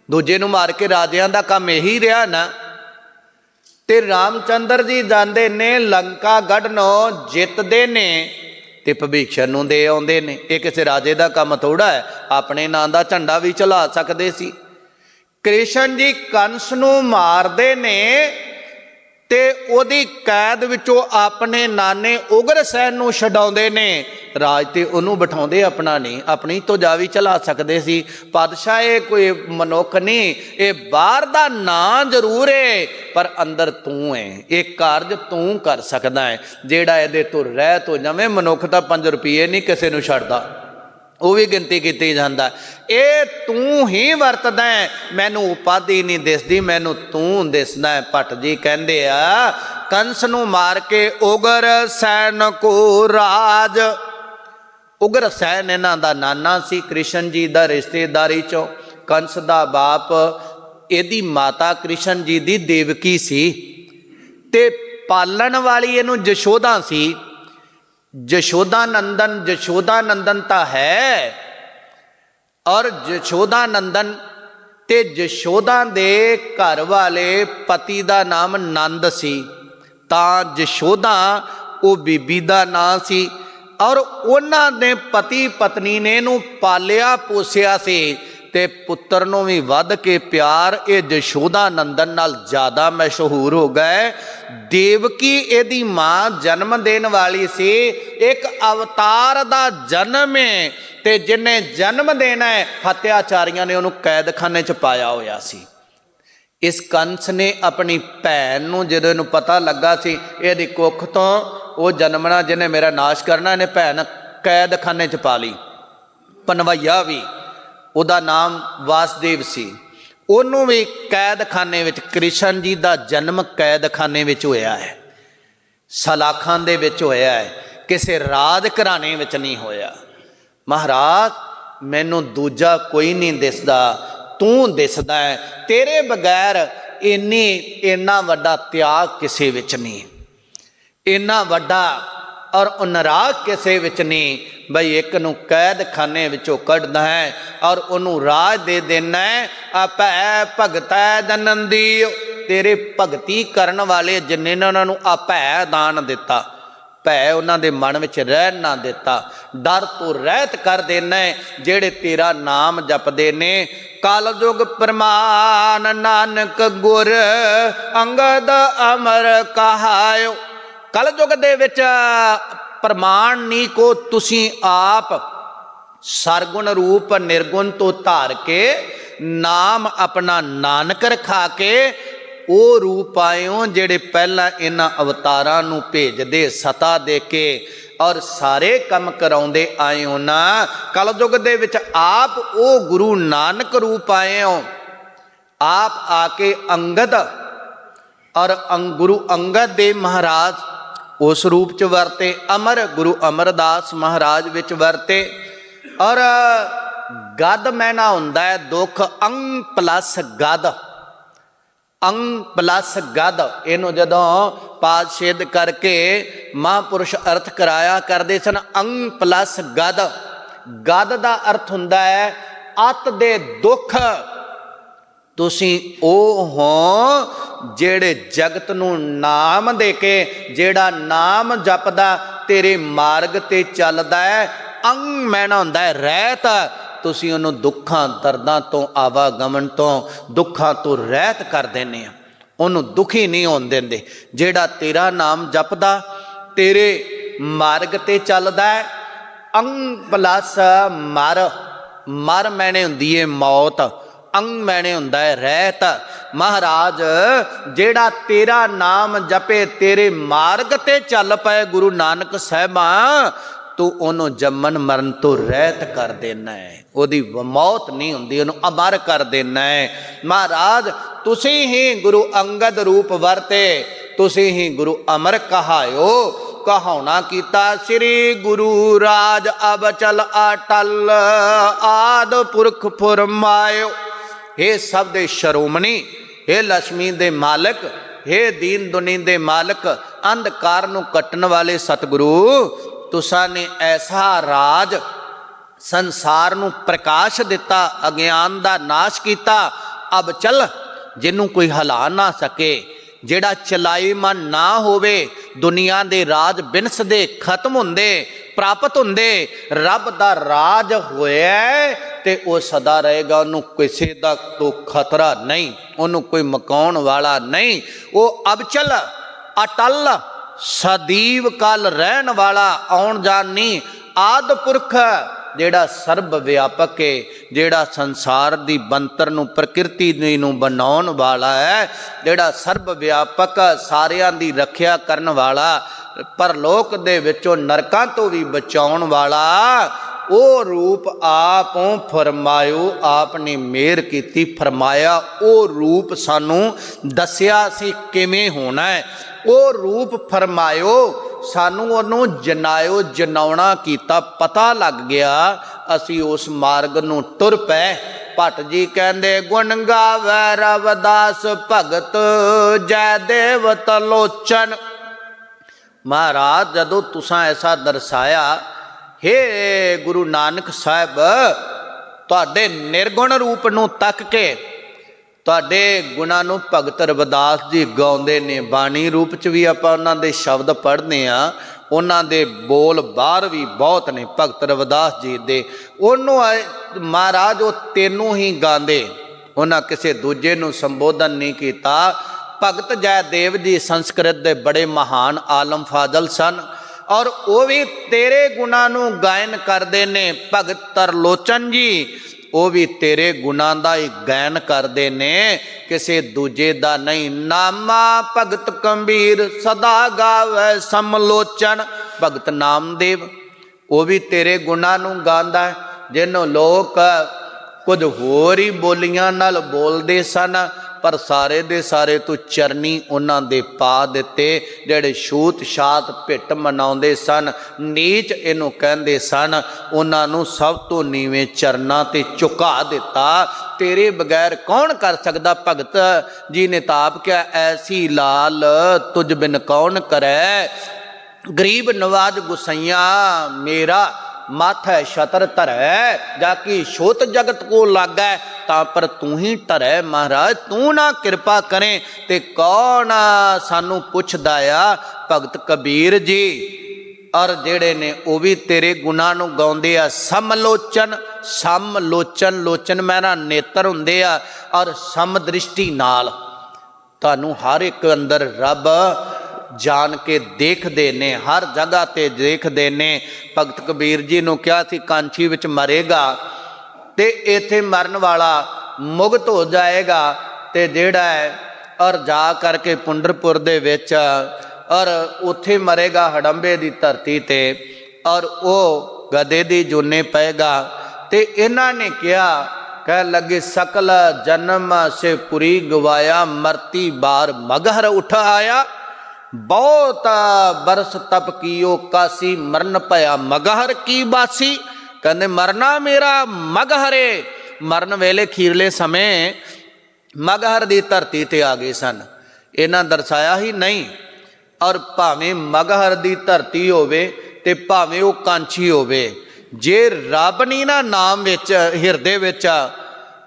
दूजे नूं मार के राजियां दा काम यही रहा ना। ते रामचंद्र जी जाते ने लंका गढ़नों जितते ने ते भविष्य नूं दे आउंदे ने। ये किसी राजे का काम थोड़ा है, अपने नां दा झंडा भी चला सकते सी। कृष्ण जी कंस नूं मारदे ने ते ओदी कैद विचों अपने नाने उग्रसैन नूं छडाउंदे ने। राज ते उन्होंने बिठाउंदे अपना नहीं, अपनी तो जा भी चला सकते सी। पातशाह ये कोई मनुख नहीं, ये बाहर दा नां जरूर है पर अंदर तू है, ये कारज तू कर सकदा है। जेड़ा इहदे तो रह तो जावे, मनुख तां 5 रुपये नहीं किसी नूं छड्डदा, वो भी गिनती की जाता। ये तू ही वरतदा है, मैनू उपाधि नहीं दिसदी, मैनू तू दिसदा है। भट्ट जी कहंदे आ कंस नूं मार के उग्रसैन को राज, उग्रसैन इन्हां दा नाना सी, कृष्ण जी दा रिश्तेदारी चों। कंस दा बाप इहदी माता कृष्ण जी दी देवकी सी ते पालन वाली इहनूं जशोदा सी। जशोदा नंदन तो है, और जशोदा नंदन ते जशोदा दे घर वाले पति का नाम नंद सी, तां जशोदा वो बीबी का नाम सी। और उन्हां दे पति पत्नी ने इहनूं पालिया पोसिया सी ਤੇ ਪੁੱਤਰ ਨੂੰ ਵੀ ਵੱਧ ਕੇ ਪਿਆਰ ਇਹ ਜਸ਼ੋਦਾ ਨੰਦਨ ਨਾਲ ਜ਼ਿਆਦਾ ਮਸ਼ਹੂਰ ਹੋ ਗਏ। ਦੇਵਕੀ ਇਹਦੀ ਮਾਂ ਜਨਮ ਦੇਣ ਵਾਲੀ ਸੀ। ਇੱਕ ਅਵਤਾਰ ਦਾ ਜਨਮ ਹੈ ਤੇ ਜਿਹਨੇ ਜਨਮ ਦੇਣਾ ਹੈ, ਹੱਤਿਆਚਾਰੀਆਂ ਨੇ ਉਹਨੂੰ ਕੈਦਖਾਨੇ 'ਚ ਪਾਇਆ ਹੋਇਆ ਸੀ। ਇਸ ਕੰਸ ਨੇ ਆਪਣੀ ਭੈਣ ਨੂੰ, ਜਦੋਂ ਇਹਨੂੰ ਪਤਾ ਲੱਗਾ ਸੀ ਇਹਦੀ ਕੁੱਖ ਤੋਂ ਉਹ ਜਨਮਣਾ, ਜਿਹਨੇ ਮੇਰਾ ਨਾਸ਼ ਕਰਨਾ, ਇਹਨੇ ਭੈਣ ਕੈਦਖਾਨੇ 'ਚ ਪਾ ਲਈ। ਪਨਵਈਆ ਵੀ ਉਹਦਾ ਨਾਮ ਵਾਸਦੇਵ ਸੀ, ਉਹਨੂੰ ਵੀ ਕੈਦਖਾਨੇ ਵਿੱਚ, ਕ੍ਰਿਸ਼ਨ ਜੀ ਦਾ ਜਨਮ ਕੈਦਖਾਨੇ ਵਿੱਚ ਹੋਇਆ ਹੈ, ਸਲਾਖਾਂ ਦੇ ਵਿੱਚ ਹੋਇਆ ਹੈ, ਕਿਸੇ ਰਾਜ ਘਰਾਣੇ ਵਿੱਚ ਨਹੀਂ ਹੋਇਆ। ਮਹਾਰਾਜ ਮੈਨੂੰ ਦੂਜਾ ਕੋਈ ਨਹੀਂ ਦਿਸਦਾ, ਤੂੰ ਦਿਸਦਾ ਹੈ, ਤੇਰੇ ਬਗੈਰ ਇੰਨਾ ਵੱਡਾ ਤਿਆਗ ਕਿਸੇ ਵਿੱਚ ਨਹੀਂ, ਇੰਨਾ ਵੱਡਾ ਔਰ ਅਨੁਰਾਗ ਕਿਸੇ ਵਿੱਚ ਨਹੀਂ। ਬਈ ਇੱਕ ਨੂੰ ਕੈਦਖਾਨੇ ਵਿੱਚੋਂ ਕੱਢਦਾ ਹੈ ਔਰ ਉਹਨੂੰ ਰਾਜ ਦੇ ਦੇਣਾ ਹੈ। ਆਪੈ ਭਗਤੈ ਦਨੰਦੀ, ਤੇਰੇ ਭਗਤੀ ਕਰਨ ਵਾਲੇ ਜਿੰਨੇ ਨੇ ਉਹਨਾਂ ਨੂੰ ਆਪੈ ਦਾਨ ਦਿੱਤਾ, ਭੈ ਉਹਨਾਂ ਦੇ ਮਨ ਵਿੱਚ ਰਹਿਣ ਨਾ ਦਿੱਤਾ, ਡਰ ਤੋਂ ਰਹਿਤ ਕਰ ਦੇਣਾ ਹੈ ਜਿਹੜੇ ਤੇਰਾ ਨਾਮ ਜਪਦੇ ਨੇ। ਕਲਯੁਗ ਪ੍ਰਮਾਨ ਨਾਨਕ ਗੁਰ ਅੰਗਦ ਅਮਰ ਕਹਾਇਓ। ਕਲਯੁਗ ਦੇ ਵਿੱਚ ਪ੍ਰਮਾਣ ਨੀ ਕੋ ਤੁਸੀਂ ਆਪ ਸਰਗੁਣ ਰੂਪ ਨਿਰਗੁਣ ਤੋਂ ਧਾਰ ਕੇ ਨਾਮ ਆਪਣਾ ਨਾਨਕ ਰਖਾ ਕੇ ਉਹ ਰੂਪ ਆਇਓ ਜਿਹੜੇ ਪਹਿਲਾਂ ਇਹਨਾਂ ਅਵਤਾਰਾਂ ਨੂੰ ਭੇਜਦੇ ਸਤਾ ਦੇ ਕੇ ਔਰ ਸਾਰੇ ਕੰਮ ਕਰਾਉਂਦੇ ਆਏ ਹੋ ਨਾ। ਕਲਯੁਗ ਦੇ ਵਿੱਚ ਆਪ ਉਹ ਗੁਰੂ ਨਾਨਕ ਰੂਪ ਆਏ ਹੋ, ਆਪ ਆ ਕੇ ਅੰਗਦ ਔਰ ਗੁਰੂ ਅੰਗਦ ਦੇ ਮਹਾਰਾਜ ਉਸ ਰੂਪ 'ਚ ਵਰਤੇ, ਅਮਰ ਗੁਰੂ ਅਮਰਦਾਸ ਮਹਾਰਾਜ ਵਿੱਚ ਵਰਤੇ। ਔਰ ਗਦ ਮੈਨਾ ਹੁੰਦਾ ਹੈ ਦੁੱਖ, ਅੰਗ ਪਲਸ ਗਦ, ਅੰਗ ਪਲਸ ਗਦ। ਇਹਨੂੰ ਜਦੋਂ ਪਾਦਛੇਦ ਕਰਕੇ ਮਹਾਂਪੁਰਸ਼ ਅਰਥ ਕਰਾਇਆ ਕਰਦੇ ਸਨ, ਅੰਗ ਪਲਸ ਗਦ। ਗਦ ਦਾ ਅਰਥ ਹੁੰਦਾ ਹੈ ਅਤ ਦੇ ਦੁੱਖ। ਤੁਸੀਂ ਉਹ ਹੋ ਜਿਹੜੇ ਜਗਤ ਨੂੰ ਨਾਮ ਦੇ ਕੇ, ਜਿਹੜਾ ਨਾਮ ਜਪਦਾ ਤੇਰੇ ਮਾਰਗ ਤੇ ਚੱਲਦਾ ਹੈ। ਅੰਗ ਮੈਨਾ ਹੁੰਦਾ ਹੈ ਰਹਿਤ, ਤੁਸੀਂ ਉਹਨੂੰ ਦੁੱਖਾਂ ਦਰਦਾਂ ਤੋਂ, ਆਵਾਗਮਨ ਤੋਂ, ਦੁੱਖਾਂ ਤੋਂ ਰਹਿਤ ਕਰ ਦਿੰਦੇ ਆ, ਉਹਨੂੰ ਦੁਖੀ ਨਹੀਂ ਹੋਣ ਦਿੰਦੇ। ਜਿਹੜਾ ਤੇਰਾ ਨਾਮ ਜਪਦਾ ਤੇਰੇ ਮਾਰਗ ਤੇ ਚੱਲਦਾ ਹੈ। ਅੰਗ ਪਲਸ ਮਰ, ਮਰ ਮੈਨੇ ਹੁੰਦੀ ਹੈ ਮੌਤ, ਅੰਗ ਮੈਨੇ ਹੁੰਦਾ ਹੈ ਰਹਿਤ। ਮਹਾਰਾਜ ਜਿਹੜਾ ਤੇਰਾ ਨਾਮ ਜਪੇ, ਤੇਰੇ ਮਾਰਗ ਤੇ ਚੱਲ ਪਏ ਗੁਰੂ ਨਾਨਕ ਸਾਹਿਬਾਂ, ਤੂੰ ਉਹਨੂੰ ਜੰਮਣ ਮਰਨ ਤੋਂ ਰਹਿਤ ਕਰ ਦੇਣਾ ਹੈ, ਉਹਦੀ ਮੌਤ ਨਹੀਂ ਹੁੰਦੀ, ਉਹਨੂੰ ਅਮਰ ਕਰ ਦੇਣਾ ਹੈ। ਮਹਾਰਾਜ ਤੁਸੀਂ ਹੀ ਗੁਰੂ ਅੰਗਦ ਰੂਪ ਵਰਤੇ, ਤੁਸੀਂ ਹੀ ਗੁਰੂ ਅਮਰ ਕਹਾਇਓ। ਕਹਾਉਣਾ ਕੀਤਾ ਸ੍ਰੀ ਗੁਰੂ ਰਾਜ ਅਬਚਲ ਅਟਲ ਆਦ ਪੁਰਖ ਫੁਰਮਾਇਓ। हे ਸਭ ਦੇ ਸ਼ਰੋਮਣੀ, हे ਲక్ష్ਮੀ ਦੇ ਮਾਲਕ, हे ਦੀਨ ਦੁਨੀ ਦੇ ਮਾਲਕ, ਅੰਧਕਾਰ ਨੂੰ ਕੱਟਣ ਵਾਲੇ ਸਤਿਗੁਰੂ, ਤੁਸਾਂ ਨੇ ਐਸਾ ਰਾਜ ਸੰਸਾਰ ਨੂੰ ਪ੍ਰਕਾਸ਼ ਦਿੱਤਾ, ਅਗਿਆਨ ਦਾ ਨਾਸ਼ ਕੀਤਾ। ਅਬ ਚੱਲ, ਜਿਹਨੂੰ ਕੋਈ ਹਿਲਾ ਨਾ ਸਕੇ, ਜਿਹੜਾ ਚਲਾਈਮਾਨ ਨਾ ਹੋਵੇ। ਦੁਨੀਆ ਦੇ ਰਾਜ ਬਿਨਸਦੇ, ਖਤਮ ਹੁੰਦੇ, ਪ੍ਰਾਪਤ ਹੁੰਦੇ। ਰੱਬ ਦਾ ਰਾਜ ਹੋਇਆ ਤੇ ਉਹ ਸਦਾ ਰਹੇਗਾ, ਉਹਨੂੰ ਕਿਸੇ ਦਾ ਤੋਂ ਖਤਰਾ ਨਹੀਂ, ਉਹਨੂੰ ਕੋਈ ਮਕਾਉਣ ਵਾਲਾ ਨਹੀਂ। ਉਹ ਅਬਚਲ ਅਟਲ ਸਦੀਵ ਕਾਲ ਰਹਿਣ ਵਾਲਾ, ਆਉਣ ਜਾਣ ਨਹੀਂ। ਆਦ ਪੁਰਖ ਜਿਹੜਾ ਸਰਬ ਵਿਆਪਕ ਹੈ, ਜਿਹੜਾ ਸੰਸਾਰ ਦੀ ਬੰਤਰ ਨੂੰ, ਪ੍ਰਕਿਰਤੀ ਨੂੰ ਬਣਾਉਣ ਵਾਲਾ ਹੈ, ਜਿਹੜਾ ਸਰਬ ਵਿਆਪਕ, ਸਾਰਿਆਂ ਦੀ ਰੱਖਿਆ ਕਰਨ ਵਾਲਾ, ਪਰਲੋਕ ਦੇ ਵਿੱਚੋਂ ਨਰਕਾਂ ਤੋਂ ਵੀ ਬਚਾਉਣ ਵਾਲਾ, ਉਹ ਰੂਪ ਆਪੋਂ ਫਰਮਾਇਓ। ਆਪ ਨੇ ਮਿਹਰ ਕੀਤੀ, ਫਰਮਾਇਆ। ਉਹ ਰੂਪ ਸਾਨੂੰ ਦੱਸਿਆ ਸੀ ਕਿਵੇਂ ਹੋਣਾ ਹੈ, ਉਹ ਰੂਪ ਫਰਮਾਇਓ, ਸਾਨੂੰ ਉਹਨੂੰ ਜਨਾਇਓ, ਜਨਾਉਣਾ ਕੀਤਾ, ਪਤਾ ਲੱਗ ਗਿਆ। ਅਸੀਂ ਉਸ ਮਾਰਗ ਨੂੰ ਤੁਰ ਪਏ। ਭੱਟ ਜੀ ਕਹਿੰਦੇ ਗੁਣ ਗਾਵੈ ਰਵਿਦਾਸ ਭਗਤ ਜੈ ਦੇਵ ਤਲੋਚਨ। ਮਹਾਰਾਜ ਜਦੋਂ ਤੁਸਾਂ ਐਸਾ ਦਰਸਾਇਆ, हे ਗੁਰੂ ਨਾਨਕ ਸਾਹਿਬ, ਤੁਹਾਡੇ ਨਿਰਗੁਣ ਰੂਪ ਨੂੰ ਤੱਕ ਕੇ, ਤੁਹਾਡੇ ਗੁਣਾਂ ਨੂੰ ਭਗਤ ਰਵਿਦਾਸ ਜੀ ਗਾਉਂਦੇ ਨੇ। ਬਾਣੀ ਰੂਪ 'ਚ ਵੀ ਆਪਾਂ ਉਹਨਾਂ ਦੇ ਸ਼ਬਦ ਪੜ੍ਹਦੇ ਹਾਂ। ਉਹਨਾਂ ਦੇ ਬੋਲ ਬਾਹਰ ਵੀ ਬਹੁਤ ਨੇ। ਭਗਤ ਰਵਿਦਾਸ ਜੀ ਦੇ ਉਹਨੂੰ ਮਹਾਰਾਜ ਉਹ ਤੈਨੂੰ ਹੀ ਗਾਉਂਦੇ, ਉਹਨਾਂ ਕਿਸੇ ਦੂਜੇ ਨੂੰ ਸੰਬੋਧਨ ਨਹੀਂ ਕੀਤਾ। ਭਗਤ ਜੈਦੇਵ ਜੀ ਸੰਸਕ੍ਰਿਤ ਦੇ ਬੜੇ ਮਹਾਨ ਆਲਮ ਫਾਜ਼ਲ ਸਨ ਔਰ ਉਹ ਵੀ ਤੇਰੇ ਗੁਣਾਂ ਨੂੰ ਗਾਇਨ ਕਰਦੇ ਨੇ। ਭਗਤ ਤਰਲੋਚਨ ਜੀ ਉਹ ਵੀ ਤੇਰੇ ਗੁਣਾਂ ਦਾ ਹੀ ਗਾਇਨ ਕਰਦੇ ਨੇ, ਕਿਸੇ ਦੂਜੇ ਦਾ ਨਹੀਂ। ਨਾਮਾ ਭਗਤ ਕਬੀਰ ਸਦਾ ਗਾਵੇ ਸਮਲੋਚਨ। ਭਗਤ ਨਾਮਦੇਵ ਉਹ ਵੀ ਤੇਰੇ ਗੁਣਾਂ ਨੂੰ ਗਾਉਂਦਾ, ਜਿਹਨੂੰ ਲੋਕ ਕੁਝ ਹੋਰ ਹੀ ਬੋਲੀਆਂ ਨਾਲ ਬੋਲਦੇ ਸਨ, ਪਰ ਸਾਰੇ ਦੇ ਸਾਰੇ ਤੂੰ ਚਰਨੀ ਉਹਨਾਂ ਦੇ ਪਾ ਦਿੱਤੇ। ਜਿਹੜੇ ਛੂਤ ਛਾਤ ਭਿੱਟ ਮਨਾਉਂਦੇ ਸਨ, ਨੀਚ ਇਹਨੂੰ ਕਹਿੰਦੇ ਸਨ, ਉਹਨਾਂ ਨੂੰ ਸਭ ਤੋਂ ਨੀਵੇਂ ਚਰਨਾਂ ਤੇ ਝੁਕਾ ਦਿੱਤਾ। ਤੇਰੇ ਬਗੈਰ ਕੌਣ ਕਰ ਸਕਦਾ? ਭਗਤ ਜੀ ਨੇ ਤਾਪ ਕਿਹਾ, ਐਸੀ ਲਾਲ ਤੁਝ ਬਿਨ ਕੌਣ ਕਰੈ। ਗਰੀਬ ਨਵਾਜ ਗੁਸਈਆ ਮੇਰਾ ਮਾਥੈ ਛਤਰ ਧਰੈ, ਜਾਕੀ ਛੋਤ ਜਗਤ ਕੋ ਲਾਗੈ ਤਾਂ ਪਰ ਤੂੰ ਹੀ ਧਰੈ। ਮਹਾਰਾਜ ਤੂੰ ਨਾ ਕਿਰਪਾ ਕਰੇ ਤੇ ਕੌਣ ਸਾਨੂੰ ਪੁੱਛਦਾ ਆ। ਭਗਤ ਕਬੀਰ ਜੀ ਔਰ ਜਿਹੜੇ ਨੇ ਉਹ ਵੀ ਤੇਰੇ ਗੁਣਾਂ ਨੂੰ ਗਾਉਂਦੇ ਆ। ਸਮਲੋਚਨ, ਸਮਲੋਚਨ, ਲੋਚਨ ਮੇਰਾ ਨੇਤਰ ਹੁੰਦੇ ਆ ਔਰ ਸਮਦ੍ਰਿਸ਼ਟੀ ਨਾਲ ਤੁਹਾਨੂੰ ਹਰ ਇੱਕ ਅੰਦਰ ਰੱਬ ਜਾਣ ਕੇ ਦੇਖਦੇ ਨੇ, ਹਰ ਜਗ੍ਹਾ ਤੇ ਦੇਖਦੇ ਨੇ। ਭਗਤ ਕਬੀਰ ਜੀ ਨੂੰ ਕਿਹਾ ਸੀ ਕਾਂਚੀ ਵਿੱਚ ਮਰੇਗਾ ਤੇ ਇੱਥੇ ਮਰਨ ਵਾਲਾ ਮੁਕਤ ਹੋ ਜਾਏਗਾ ਤੇ ਜਿਹੜਾ ਹੈ ਔਰ ਜਾ ਕਰਕੇ ਪੁੰਡਰਪੁਰ ਦੇ ਵਿੱਚ ਔਰ ਉੱਥੇ ਮਰੇਗਾ ਹੜੰਬੇ ਦੀ ਧਰਤੀ ਤੇ ਔਰ ਉਹ ਗਧੇ ਦੀ ਜੂਨੇ ਪਏਗਾ। ਤੇ ਇਹਨਾਂ ਨੇ ਕਿਹਾ, ਕਹਿ ਲੱਗੇ ਸਕਲ ਜਨਮ ਸੇ ਪੁਰੀ ਗਵਾਇਆ, ਮਰਤੀ ਬਾਰ ਮਗਹਰ ਉਠ ਆਇਆ। ਬਹੁਤ ਬਰਸ ਤਪ ਕੀਓ ਕਾਸੀ, ਮਰਨ ਭਇਆ ਮਗਹਰ ਕੀ ਬਾਸੀ। ਕਹਿੰਦੇ ਮਰਨਾ ਮੇਰਾ ਮਗਹਰੇ। ਮਰਨ ਵੇਲੇ ਖੀਰਲੇ ਸਮੇਂ ਮਗਹਰ ਦੀ ਧਰਤੀ ਤੇ ਆ ਗਏ ਸਨ। ਇਹਨਾਂ ਦਰਸਾਇਆ ਹੀ ਨਹੀਂ। ਔਰ ਭਾਵੇਂ ਮਗਹਰ ਦੀ ਧਰਤੀ ਹੋਵੇ ਤੇ ਭਾਵੇਂ ਉਹ ਕਾਂਚੀ ਹੋਵੇ, ਜੇ ਰੱਬ ਨਹੀਂ ਨਾ ਨਾਮ ਵਿੱਚ ਹਿਰਦੇ ਵਿੱਚ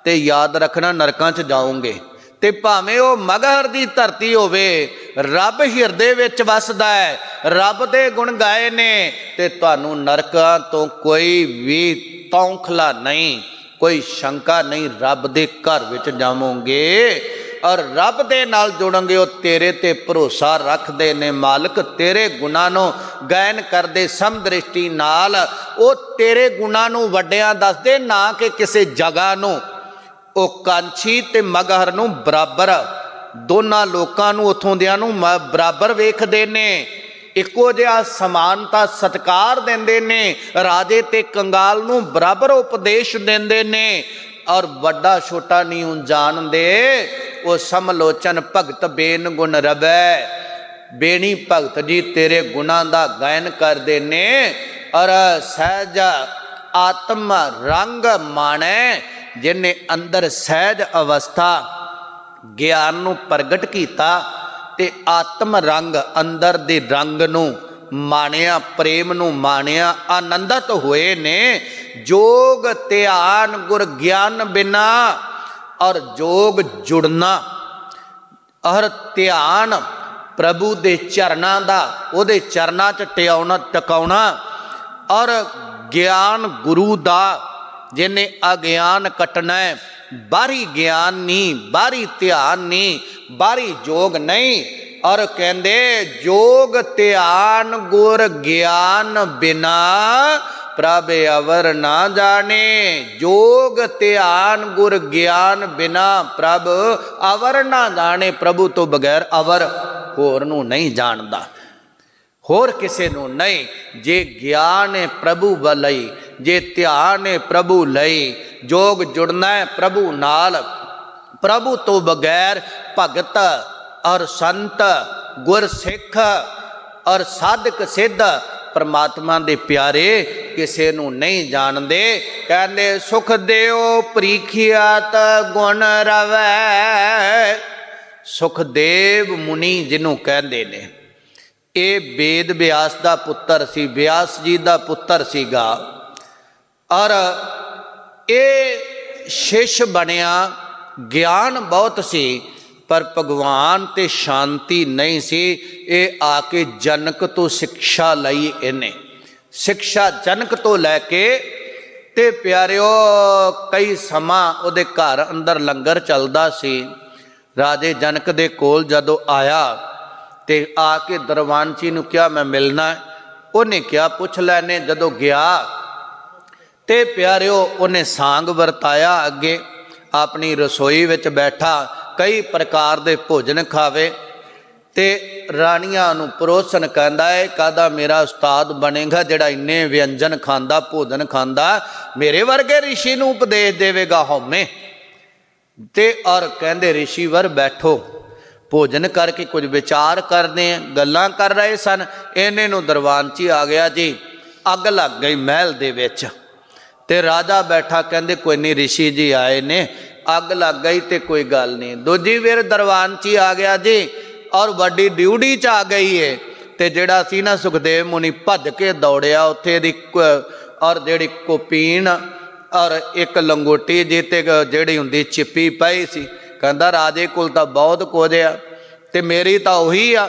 ਤੇ ਯਾਦ ਰੱਖਣਾ ਨਰਕਾਂ 'ਚ ਜਾਓਗੇ। ਤੇ ਭਾਵੇਂ ਉਹ ਮਗਹਰ ਦੀ ਧਰਤੀ ਹੋਵੇ, ਰੱਬ ਹਿਰਦੇ ਵਿੱਚ ਵਸਦਾ ਹੈ, ਰੱਬ ਦੇ ਗੁਣ ਗਾਏ ਨੇ ਤੇ ਤੁਹਾਨੂੰ ਨਰਕਾਂ ਤੋਂ ਕੋਈ ਵੀ ਤੌਖਲਾ ਨਹੀਂ, ਕੋਈ ਸ਼ੰਕਾ ਨਹੀਂ। ਰੱਬ ਦੇ ਘਰ ਵਿੱਚ ਜਾਵੋਗੇ ਔਰ ਰੱਬ ਦੇ ਨਾਲ ਜੁੜੋਗੇ। ਉਹ ਤੇਰੇ ਤੇ ਭਰੋਸਾ ਰੱਖਦੇ ਨੇ। ਮਾਲਕ ਤੇਰੇ ਗੁਣਾਂ ਨੂੰ ਗਾਇਨ ਕਰਦੇ ਸਮਦ੍ਰਿਸ਼ਟੀ ਨਾਲ। ਉਹ ਤੇਰੇ ਗੁਣਾਂ ਨੂੰ ਵੱਡਿਆਂ ਦੱਸਦੇ, ਨਾ ਕਿ ਕਿਸੇ ਜਗ੍ਹਾ ਨੂੰ। ਉਹ ਕਾਂਛੀ ਤੇ ਮਗਹਰ ਨੂੰ ਬਰਾਬਰ, ਦੋਨਾਂ ਲੋਕਾਂ ਨੂੰ ਉੱਥੋਂ ਦਿਆਂ ਨੂੰ ਬਰਾਬਰ ਵੇਖਦੇ ਨੇ, ਇੱਕੋ ਜਿਹਾ ਸਮਾਨਤਾ ਸਤਿਕਾਰ ਦਿੰਦੇ ਨੇ। ਰਾਜੇ ਤੇ ਕੰਗਾਲ ਨੂੰ ਬਰਾਬਰ ਉਪਦੇਸ਼ ਦਿੰਦੇ ਨੇ ਔਰ ਵੱਡਾ ਛੋਟਾ ਨਹੀਂ ਜਾਣਦੇ। ਉਹ ਸਮਲੋਚਨ ਭਗਤ ਬੇਨ ਗੁਣ ਰਵੈ। ਬੇਣੀ ਭਗਤ ਜੀ ਤੇਰੇ ਗੁਣਾਂ ਦਾ ਗਾਇਨ ਕਰਦੇ ਨੇ ਔਰ ਸਹਿਜ ਆਤਮ ਰੰਗ ਮਾਣੈ। ਜਿਹਨੇ ਅੰਦਰ ਸਹਿਜ ਅਵਸਥਾ ਗਿਆਨ ਨੂੰ ਪ੍ਰਗਟ ਕੀਤਾ ਤੇ ਆਤਮ ਰੰਗ ਅੰਦਰ ਦੇ ਰੰਗ ਨੂੰ ਮਾਣਿਆ, ਪ੍ਰੇਮ ਨੂੰ ਮਾਣਿਆ, ਆਨੰਦਿਤ ਹੋਏ ਨੇ। ਜੋਗ ਧਿਆਨ ਗੁਰ ਗਿਆਨ ਬਿਨਾ ਔਰ ਜੋਗ ਜੁੜਨਾ ਔਰ ਧਿਆਨ ਪ੍ਰਭੂ ਦੇ ਚਰਨਾਂ ਦਾ, ਉਹਦੇ ਚਰਨਾਂ 'ਚ ਟਿਕਾਉਣਾ ਔਰ ਗਿਆਨ ਗੁਰੂ ਦਾ। ਜਿਹਨੇ ਅਗਿਆਨ ਕੱਟਣਾ ਹੈ, ਬਾਹਰੀ ਗਿਆਨ ਨਹੀਂ, ਬਾਹਰੀ ਧਿਆਨ ਨਹੀਂ, ਬਾਹਰੀ ਜੋਗ ਨਹੀਂ। ਔਰ ਕਹਿੰਦੇ ਜੋਗ ਧਿਆਨ ਗੁਰ ਗਿਆਨ ਬਿਨਾ ਪ੍ਰਭ ਅਵਰ ਨਾ ਜਾਣੇ। ਜੋਗ ਧਿਆਨ ਗੁਰ ਗਿਆਨ ਬਿਨਾ ਪ੍ਰਭ ਅਵਰ ਨਾ ਜਾਣੇ। ਪ੍ਰਭੂ ਤੋਂ ਬਗੈਰ ਅਵਰ ਹੋਰ ਨੂੰ ਨਹੀਂ ਜਾਣਦਾ, ਹੋਰ ਕਿਸੇ ਨੂੰ ਨਹੀਂ। ਜੇ ਗਿਆਨ ਹੈ ਪ੍ਰਭੂ ਵੱਲ, ਜੇ ਧਿਆਨ ਹੈ ਪ੍ਰਭੂ ਲਈ, ਜੋਗ ਜੁੜਨਾ ਹੈ ਪ੍ਰਭੂ ਨਾਲ। ਪ੍ਰਭੂ ਤੋਂ ਬਗੈਰ ਭਗਤ ਔਰ ਸੰਤ, ਗੁਰ ਸਿੱਖ ਔਰ ਸਾਧਕ ਸਿੱਧ ਪਰਮਾਤਮਾ ਦੇ ਪਿਆਰੇ ਕਿਸੇ ਨੂੰ ਨਹੀਂ ਜਾਣਦੇ। ਕਹਿੰਦੇ ਸੁਖ ਦਿਓ ਪ੍ਰੀਖਿਆਤ ਗੁਣ ਰਵੈ। ਸੁਖਦੇਵ ਮੁਨੀ ਜਿਹਨੂੰ ਕਹਿੰਦੇ ਨੇ, ਇਹ ਵੇਦ ਵਿਆਸ ਦਾ ਪੁੱਤਰ ਸੀ, ਵਿਆਸ ਜੀ ਦਾ ਪੁੱਤਰ ਸੀਗਾ ਔਰ ਇਹ ਸ਼ਿਸ਼ ਬਣਿਆ। ਗਿਆਨ ਬਹੁਤ ਸੀ पर भगवान ते शांति नहीं सी। ये आके जनक तो शिक्षा लई इन्हें, शिक्षा जनक तो लैके ते प्यारिओ कई समा उहदे घर अंदर लंगर चलदा सी। राजे जनक दे कोल जदों आया ते आके दरवानची नूं कहा मैं मिलना है। उन्हें क्या पुछ लैने। जदों गया ते प्यारिओ उन्हें सांग वरताया, अगे अपनी रसोई विच बैठा कई प्रकार दे भोजन खावे ते राणियां नूं परोसन कहंदा है कहदा मेरा उस्ताद बनेगा जिहड़ा इन्ने व्यंजन खांदा भोजन खांदा, मेरे वर्गे ऋषि नूं उपदेश देवेगा हौमे। ते और कहंदे ऋषिवर बैठो, भोजन करके कुछ विचार करते हैं। गल्लां कर रहे सन, इन्हे नूं दरबानची आ गया जी, अग लग गई महल दे विच ते राजा बैठा। कहंदे कोई नहीं ऋषि जी आए ने, अग लग गई तो कोई गल नहीं। दूजी वेर दरबानची आ गया जी और वड्डी ड्यूटी च आ गई है। तो जिहड़ा सी ना सुखदेव मुनि भज के दौड़िया उत्थे दी और जिहड़ी कोपीन और एक लंगोटी जी ते जिहड़ी हुंदी चिप्पी पई सी। कहंदा राजे कोल तां बहुत कुछ आ ते मेरी तां उही आ।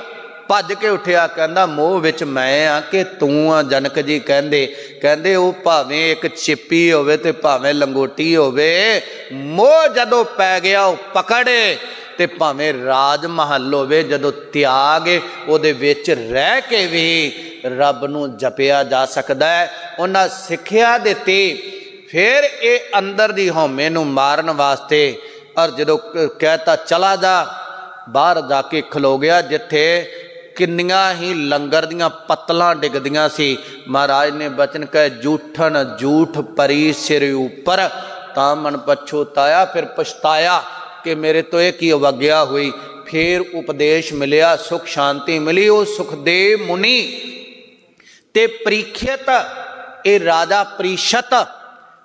भज के उठिया, कहंदा मोह विच मैं आ कि तू आ। जनक जी कहंदे कहंदे वो भावें एक चिप्पी होवे ते भावें लंगोटी होवे, मोह जदों पै गया वो पकड़े ते भावें राज महल होवे जदों त्याग उहदे विच रह के भी रब नूं जपिया जा सकदा है। उन्हां सिक्ख्या दित्ती। फिर ये अंदर दी हौमे नूं मारन वास्ते और जदों कहता चला जा, बाहर जाके खलो गया जिथे किन्नियां ही लंगर दियां पत्तलां डिगदियां सी। महाराज ने बचन कहे जूठन जूठ परी सिर ऊपर, तां मन पछोताया फिर पछताया कि मेरे तो एक ही अवज्ञा हुई। फिर उपदेश मिलिया, सुख शांति मिली। वो सुखदेव मुनि ते परीक्षित, ये राजा परीक्षित,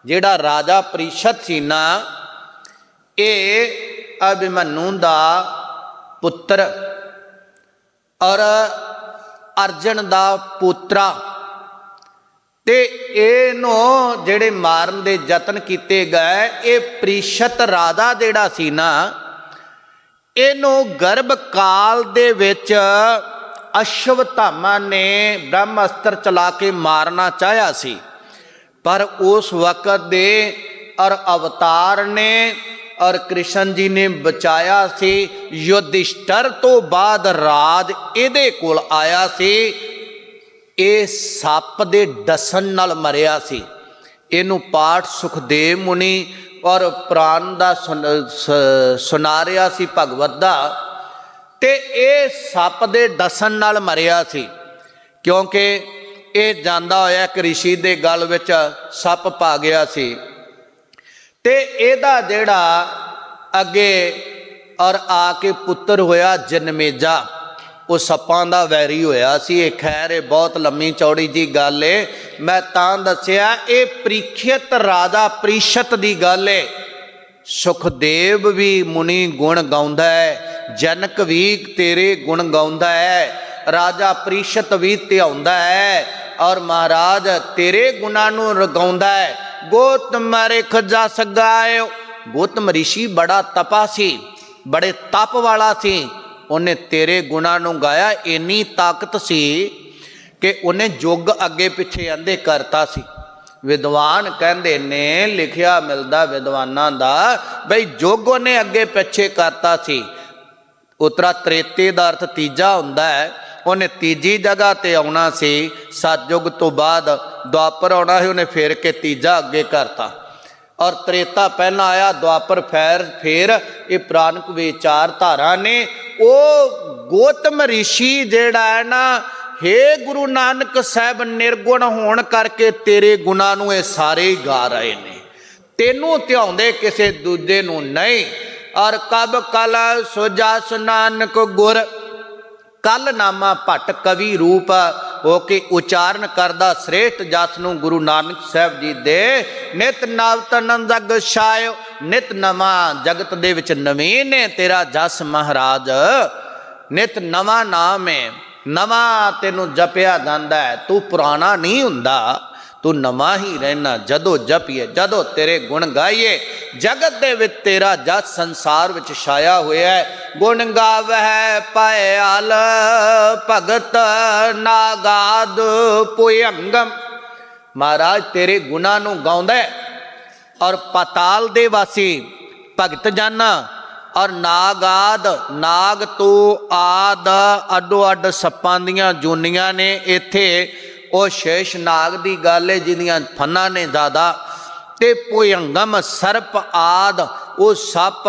जिहड़ा राजा परीक्षित सी ना, ये अभिमन्यु दा पुत्र और अर्जन दा पुत्रा ते इहनू जिहड़े मारन दे यतन कीते गए। ये परीक्षित राजा जिहड़ा सी ना, इहनू गर्भ काल दे विच अश्वत्थामा ने ब्रह्मास्त्र चला के मारना चाहया सी, पर उस वक़्त दे और अवतार ने और कृष्ण जी ने बचाया सी। युधिष्ठिर तो बाद राज इहदे कोल आया सी। ये सप दे डसन नाल मरिया सी। इनू पाठ सुखदेव मुनि और पुराण दा सुना रिहा सी भगवत दा, ते ये सप दे डसन नाल मरिया सी। क्योंकि ये जांदा होया एक ऋषि दे गल विच सप पा गया सी ते एदा जेड़ा अगे और आके पुत्र होया जनमेजा, वो सप्पां दा वैरी होया सी। खैर ये बहुत लम्मी चौड़ी जी गल है, मैं तां दस्सिया ये परीक्षित राजा परीक्षित दी गल है। सुखदेव भी मुनि गुण गाउंदा है, जनक भी तेरे गुण गाउंदा है, राजा परीक्षित भी ध्याउंदा है और महाराज तेरे गुणां नूं रगाउंदा है। गौतम रिख जस गायो, गौतम ऋषि बड़ा तपा सी, बड़े तप वाला सी, उन्हें तेरे गुणां नूं गाया। इन्नी ताकत सी कि उन्हें जुग अगे पिछे अंधे करता सी। विद्वान कहंदे ने लिखिया मिलदा विद्वानां दा बई जुग उन्हें अगे पिछे करता सी। उतरा त्रेते दा अर्थ तीजा हुंदा है, उन्हें तीजी जगह ते आउणा सी। सतयुग तो बाद द्वापर आउणा है, उन्हें फेर के तीजा अगे करता और त्रेता पहला आया, द्वापर फिर ये पुराणक विचार धारा ने। वो गौतम ऋषि जेड़ा है ना, हे गुरु नानक साहब निर्गुण होने करके तेरे गुणा नूं ये सारे ही गा रहे ने, तेनों ध्याउंदे किसे दूजे नूं नहीं। और कब कल सुजास नानक गुर, कल नामा भट्ट कवि रूप हो के उचारण करदा श्रेष्ठ जस नूं गुरु नानक साहब जी दे। नित नवतन जग छायो, नित नवा जगत दे विच नवीन है तेरा जस महाराज। नित नवा नाम है, नवा तेनू जपिया जांदा है, तू पुराना नहीं हुंदा, तू नवा ही रहना। जदों जपीए जदों तेरे गुण गाइए, जगत दे विच तेरा जस संसार विच छाया होया है। गुण गावै पायल भगत नागाद पुयंगम। महाराज तेरे गुणा नूं गाउंदा और पाताल दे वासी भगत जाना और नागाद नाग तो आद अडो अड सप्पां दियां जूनियां ने। इत्थे ਉਹ ਸ਼ੇਸ਼ ਨਾਗ ਦੀ ਗੱਲ ਹੈ ਜਿਹਦੀਆਂ ਫਨਾਂ ਨੇ ਜ਼ਿਆਦਾ। ਤੇ ਭੁਯੰਗਮ ਸਰਪ ਆਦ ਉਹ ਸੱਪ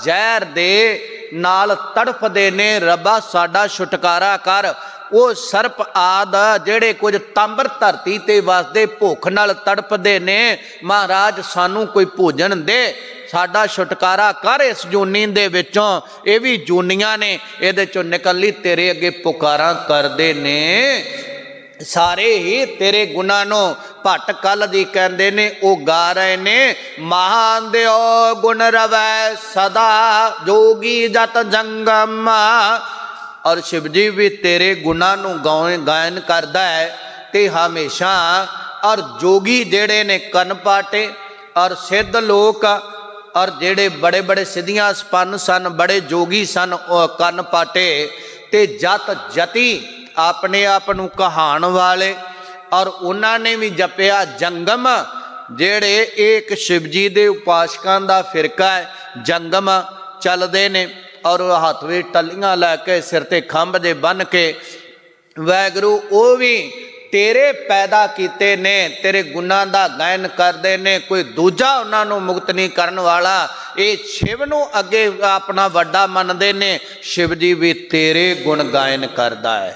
ਜ਼ਹਿਰ ਦੇ ਨਾਲ ਤੜਫਦੇ ਨੇ, ਰੱਬਾ ਸਾਡਾ ਛੁਟਕਾਰਾ ਕਰ। ਉਹ ਸਰਪ ਆਦ ਜਿਹੜੇ ਕੁਝ ਤਾਂਬਰ ਧਰਤੀ ਤੇ ਵਸਦੇ ਭੁੱਖ ਨਾਲ ਤੜਪਦੇ ਨੇ, ਮਹਾਰਾਜ ਸਾਨੂੰ ਕੋਈ ਭੋਜਨ ਦੇ, ਸਾਡਾ ਛੁਟਕਾਰਾ ਕਰ ਇਸ ਜੂਨੀ ਦੇ ਵਿੱਚੋਂ। ਇਹ ਵੀ ਜੂਨੀਆਂ ਨੇ, ਇਹਦੇ ਚੋਂ ਨਿਕਲਣੀ ਤੇਰੇ ਅੱਗੇ ਪੁਕਾਰਾਂ ਕਰਦੇ ਨੇ। ਸਾਰੇ ਹੀ ਤੇਰੇ ਗੁਣਾਂ ਨੂੰ ਭੱਟ ਕਲ ਜੀ ਕਹਿੰਦੇ ਨੇ, ਉਹ ਗਾ ਰਹੇ ਨੇ। ਮਹਾਨ ਦਿਓ ਗੁਣ ਰਵੈ ਸਦਾ ਜੋਗੀ ਜਤ ਜੰਗਮ। ਔਰ शिव जी भी तेरे गुणां नूं गायन करदा है ते हमेशा। और जोगी जेड़े ने कन पाटे और सिद्ध लोक और जेड़े बड़े बड़े सिद्धियां संपन्न सन, बड़े जोगी सन, कन पाटे ते जत जति अपने आप नूं कहाण वाले। और उन्होंने भी जपिया जंगम, जेड़े एक शिव जी दे उपासकां दा फिरका है, जंगम चलदे ने और हथ में टलियां लैके सिर ते खंभ दे बन के। वैगुरु वो भी तेरे पैदा किते ने, तेरे गुणां दा गायन करदे ने, कोई दूजा उन्हां नूं मुक्त नहीं करन वाला। ये शिव नूं अगे अपना वड्डा मनदे ने। शिव जी भी तेरे गुण गायन करदा है,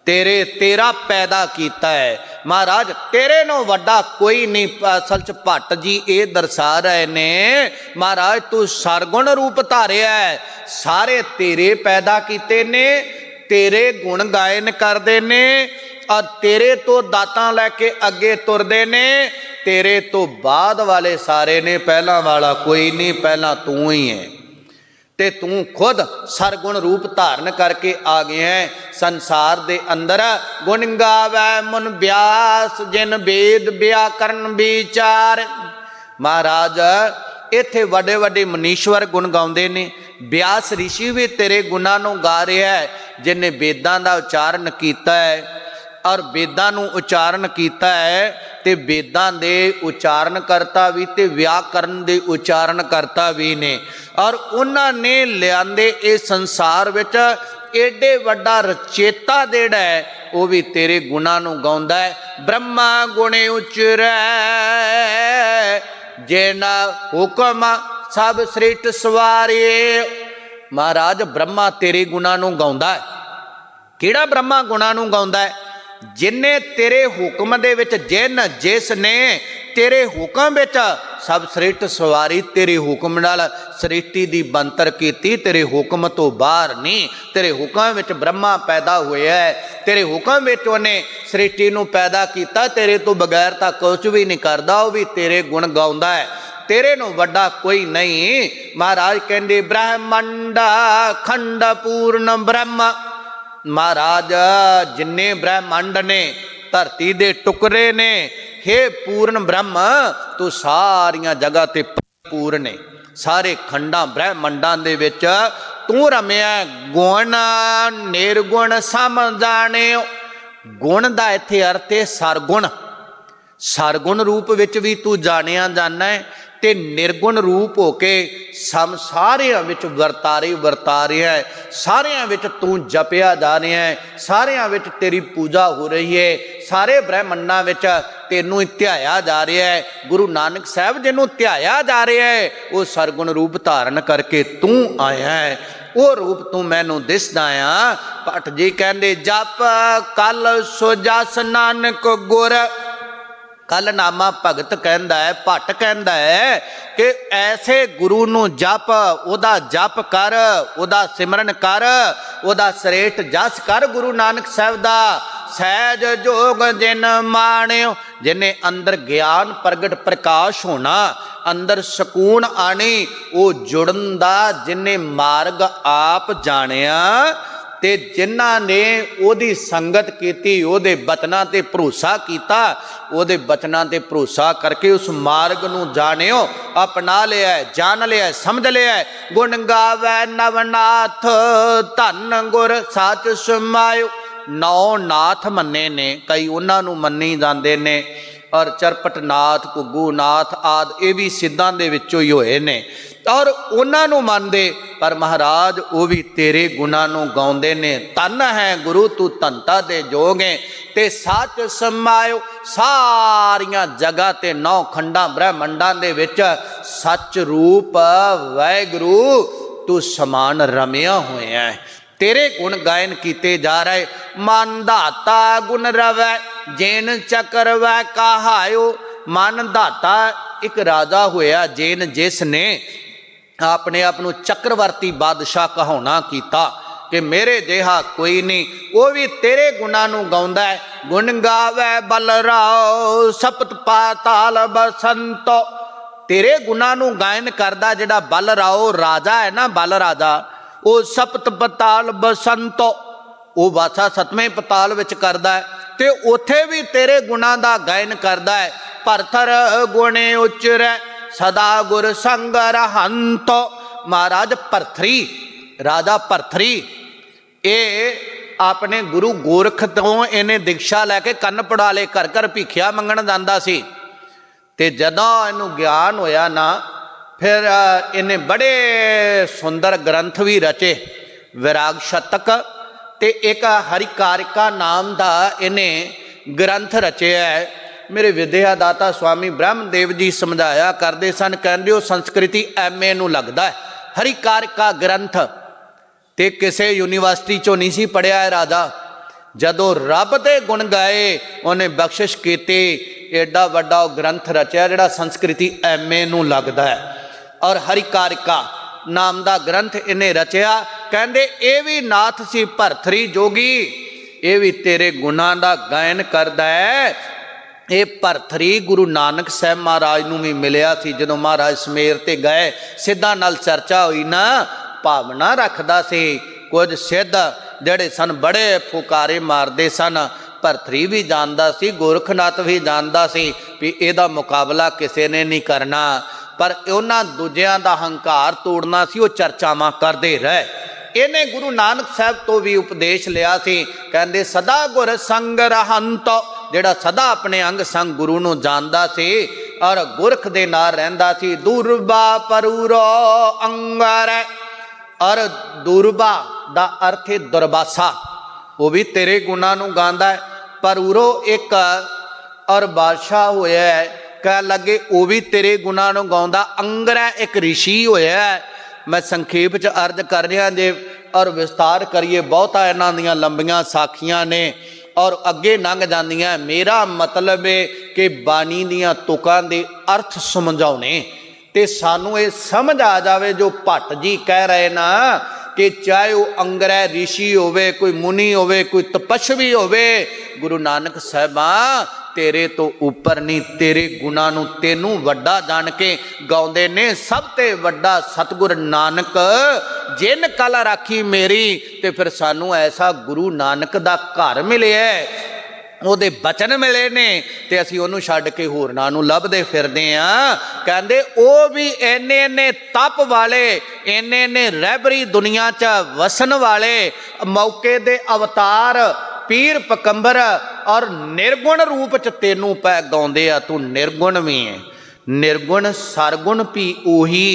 तेरा पैदा किया है। महाराज तेरे नो वड्डा कोई नहीं। असल च भट्ट जी ये दर्शा रहे ने, महाराज तू सरगुण रूप धारिया है, सारे तेरे पैदा किते ने, तेरे गुण गायन करते ने और तेरे तो दातां लैके अगे तुरदे ने। तेरे तो बाद वाले सारे ने, पहला वाला कोई नहीं, पहला तू ही है। ते तू खुद सरगुण रूप धारण करके आ गया है संसार दे अंदर। गुण गावै मुन ब्यास जिन वेद व्याकरण विचार। महाराज इत्थे वड्डे वड्डे मनीश्वर गुण गाउंदे ने। ब्यास ऋषि भी तेरे गुणां नूं गा रहा है, जिन्हें वेदां दा उचारण कीता है और वेदां नूं उचारण कीता है। ते वेदां दे उचारण करता भी ते व्याकरण दे उचारण करता भी ने। और उन्होंने लियांदे इस संसार विच एडे वड्डा रचेता जेड़ा है वो भी तेरे गुणां नूं गाउंदा है। ब्रह्मा गुणे उचरै जेना हुक्म सब सृष्ट सवारे। महाराज ब्रह्मा तेरे गुणां नूं गाउंदा है। किहड़ा ब्रह्मा गुणां नूं गाउंदा है? जिन्ने तेरे हुक्म दे विच, जिन जिस ने तेरे हुक्म विच सब सृष्ट सवारी, तेरे हुक्म नाल सृष्टि दी बनतर कीती, तेरे हुक्म तो बाहर नहीं। तेरे हुक्म विच ब्रह्मा पैदा होया है, तेरे हुक्म विच उन्हें सृष्टि नूं पैदा कीता। तेरे तो बगैर तां कुछ भी नहीं करदा, वो भी तेरे गुण गाउंदा है। तेरे नूं वड्डा कोई नहीं। महाराज कहंदे ब्रह्मंड खंड पूर्ण ब्रह्म। महाराज जिन्ने ब्रह्मंड ने, धरती दे टुकड़े ने, हे पूर्ण ब्रह्म तू सारियां जगह ते पूर्ण है। सारे खंडां ब्रह्मंडां दे विच तू रमिया। गुण निर्गुण सम जाने। गुण दा इत्थे अर्थ है सरगुण। सरगुण रूप विच भी तू जानिया जाना है ते निर्गुण रूप होके सम सारियां विच वरता रहा है। सारियां विच तू जपिया जा रहा है, सारियां विच तेरी पूजा हो रही है, सारे ब्रह्मंडां विच तेनू ध्याया जा रहा है। गुरु नानक साहब जिन्हों ध्याया जा रहा है वो सरगुण रूप धारण करके तू आया है। वो रूप तू मैनू दिसदा आ। भट्ट जी कहंदे जप कल सो जस नानक गुर। कल नामा भगत कहंदा है, भट्ट कहंदा है कि ऐसे गुरु नू जप, उदा जप कर, उदा सिमरन कर, उदा श्रेष्ठ जस कर गुरु नानक साहब दा। सहज जोग जिन माणियो, जिन्हें अंदर ज्ञान प्रगट प्रकाश होना, अंदर सकून आनी, वो जुड़न दा जिन्हें मार्ग आप जानिया ते जिन्हां ने ओदी संगत कीती, ओदे बचनां ते भरोसा कीता, ओदे बचनां ते भरोसा करके उस मार्ग नूं जाणियो, अपना लिया, जान लिया, समझ लिया। गुण गावै नवनाथ धन गुर सच समायो। 9 नाथ मन्ने ने, कई उन्हां नूं मन्नी जांदे ने, और चरपट नाथ, घुग्गू नाथ आदि ये भी सिद्धां दे विचों ही होए ने, और उन्हां नूं मनदे। पर महाराज वो भी तेरे गुणां नूं गाउंदे ने। धन है गुरु तू धनता दे जोग है, ते सच समायो। सारियां जगह ते 9 खंडां ब्रह्मंडां दे विच सच रूप वाहिगुरु तू समान रमिया होया है। तेरे गुण गायन कीते जा रहे। मन दाता गुण रवै जैन चक्र वै कहायो। मन दाता एक राजा होया जैन, जिसने अपने आप को चक्रवर्ती बादशाह कहाना कीता कि मेरे जिहा कोई नहीं। वो भी तेरे गुणां नूं गाउंदा है। गुण गावै बलराओ सप्त पाताल बसंतो। तेरे गुणां नूं गायन करदा जिहड़ा बलराओ राजा है ना, बल राजा, वो सप्त पताल बसंतो, वो बादशाह 7वें पताल विच करदा है, ते उत्थे भी तेरे गुणां दा गायन करदा है। भरथर गुणे उचरै सदा गुर संग रहंतो। महाराज भरथरी, राजा भरथरी, ये अपने गुरु गोरख तो इन्हें दीक्षा लैके कन्न पड़ा ले, घर घर भिखिया मंगण जांदा सी। ते जदों इनू ज्ञान होया ना, फिर इन्हें बड़े सुंदर ग्रंथ भी रचे, विराग शतक ते एक हरिकारिका नाम का इन्हें ग्रंथ रचे है। मेरे विद्यादाता स्वामी ब्रह्मदेव जी समझाया करते सन, कहते हो संस्कृति MA नूं लगदा है। हरिकारिका ग्रंथ ते किसी यूनीवर्सिटी चों नहीं सी पढ़िया है राजा। जदों रब दे गुण गाए, उन्हें बख्शिश की, एडा वड्डा ग्रंथ रचिया जिहड़ा संस्कृति MA नूं लगदा है। और हरिकारिका नाम का ग्रंथ इन्हें रचिया। कहते ये भी नाथ सी भरथरी जोगी, ये भी तेरे गुणां दा गायन करदा है। ये भरथरी गुरु नानक साहब महाराज नूं भी मिलिया सी। जदों महाराज समेर ते गए, सिद्धां नाल चर्चा हुई ना, भावना रखदा सी। कुछ सिद्ध जिहड़े सन बड़े फुकारे मारदे सन। भरथरी भी जानदा सी, गोरखनाथ भी जानदा सी भी इहदा मुकाबला किसी ने नहीं करना। पर उन्हां दूजियां दा हंकार तोड़ना सी, वो चर्चावां करदे रहे। इन्हें गुरु नानक साहब तो भी उपदेश लिया सी। कहते सदा गुर संग रहंतो, जिहड़ा सदा अपने अंग संग गुरु नूं जानदा सी और गुरख दे नाल रहिंदा सी। दुर्बा परूरो अंगर, और दुर्बा दा अर्थ है दुर्बासा, वो भी तेरे गुणां नूं गांदा है। परूरो एक और बादशाह होया है, कह लगे वो भी तेरे गुणां नूं गाउंदा। अंगरै एक ऋषि होया है। मैं संखेप च अर्ज कर रहा जे, और विस्तार करिए बहुता इन्हां दियां लंबियां साखियां ने और अगे लंघ जांदियां। मेरा मतलब है कि बाणी दियां तुकां दे अर्थ समझाने ते सानू ये समझ आ जावे जो भट्ट जी कह रहे ना, कि चाहे वो अंगरै ऋषि होवे, कोई मुनि होवे, कोई तपस्वी होवे, गुरु नानक साहबा तेरे तो ऊपर नहीं, तेरे गुणां नूं तेनू वड्डा जान के गाउंदे ने। सब ते वड्डा सतगुर नानक जिन कल राखी मेरी। ते फिर सानू ऐसा गुरु नानक दा घर मिलिया, ਉਹਦੇ बचन मिले ने, ते असीं ਉਹਨੂੰ छड्ड के होरनां नूं लभदे फिरदे आ। कहंदे ਉਹ भी इन्ने इन्ने तप वाले, इन्ने इन्ने रहबरी दुनिया च वसन वाले, मौके दे अवतार पीर पकंबर और निर्गुण रूप च तेनू पै गाउंदे आ। तू निर्गुण भी है, निर्गुण सरगुण भी ओही,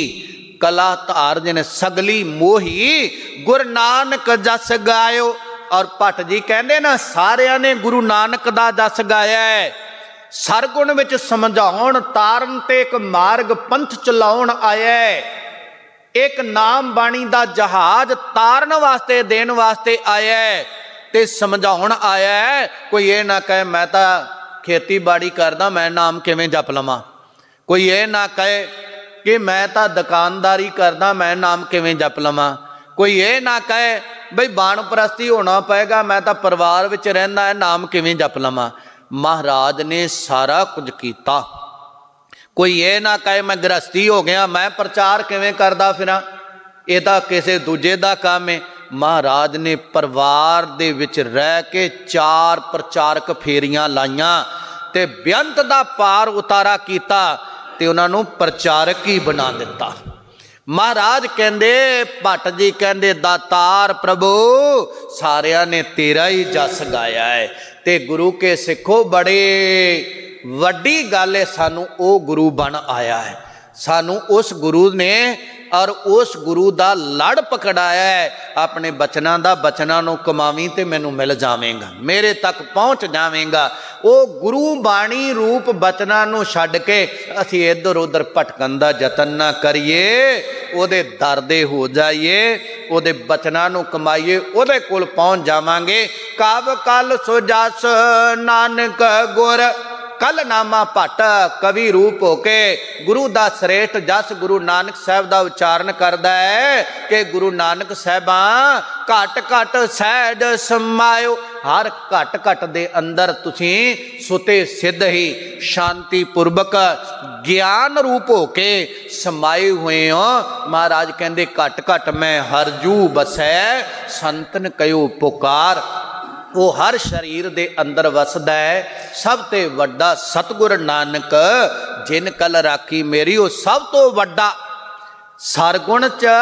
कला धार जिन सगली मोही, गुरु नानक जस गायो। और भट्ट जी कहते ना सारिया ने गुरु नानक दा जस गाया है। सरगुण विच समझाउण तारन ते एक मार्ग पंथ चलाउण आया है। एक नाम बाणी दा जहाज तारन वास्ते देण वास्ते आया है ते समझाउण आया है। कोई ये ना कहे मैं तां खेतीबाड़ी करदा, मैं नाम किवें जप लवां। कोई ये ना कहे कि मैं तां दुकानदारी करदा, मैं नाम किवें जप लवां। कोई ये ना कहे बई बाणप्रस्ती होना पएगा, मैं तो परिवार विच रहिंदा है, नाम किवें जप लवां। महाराज ने सारा कुछ कीता। कोई ये ना कहे मैं गृहस्थी हो गया, मैं प्रचार किवें करदा फिरां, ये तां किसी दूजे दा काम है। महाराज ने परिवार दे विच रह के 4 प्रचारक फेरियां लाइयां ते बेअंत दा पार उतारा कीता ते उन्हां नूं प्रचारक ही बना दिता। महाराज कहंदे भट्ट जी कहंदे दातार प्रभु सारियां ने तेरा ही जस गाया है। ते गुरु के सिखो बड़े वड्डी गल है, सानू ओ गुरु बन आया है, सानू उस गुरु ने और उस गुरु दा लड़ पकड़ाया है। अपने बचना दा बचना नू कमावी ते मैनू मिल जावेगा, मेरे तक पहुँच जावेगा। वो गुरु बाणी रूप बचना नू छड्ड के असी इधर उधर भटकन दा जतन ना करिए, ओदे दर दे हो जाइए, ओदे बचना नू कमाइए, ओदे कोल पहुँच जावांगे। कब कल सुजस नानक गुर कल नामा भट्ट कवि रूप होके गुरु दा श्रेष्ठ जस गुरु नानक साहब दा उच्चारण करदा है कि गुरु नानक साहबा घट घट सहज समायो। हर घट घट दे अंदर तुसी सुते सिद्ध ही शांति पूर्वक ज्ञान रूप होके समाये हुए हो। महाराज कहंदे घट घट मैं हरजू बसै संतन कयो पुकार। वो हर शरीर दे अंदर वसदा है। सब ते वड्डा सतगुर नानक जिन कल राखी मेरी, वो सब तो वड्डा सरगुण च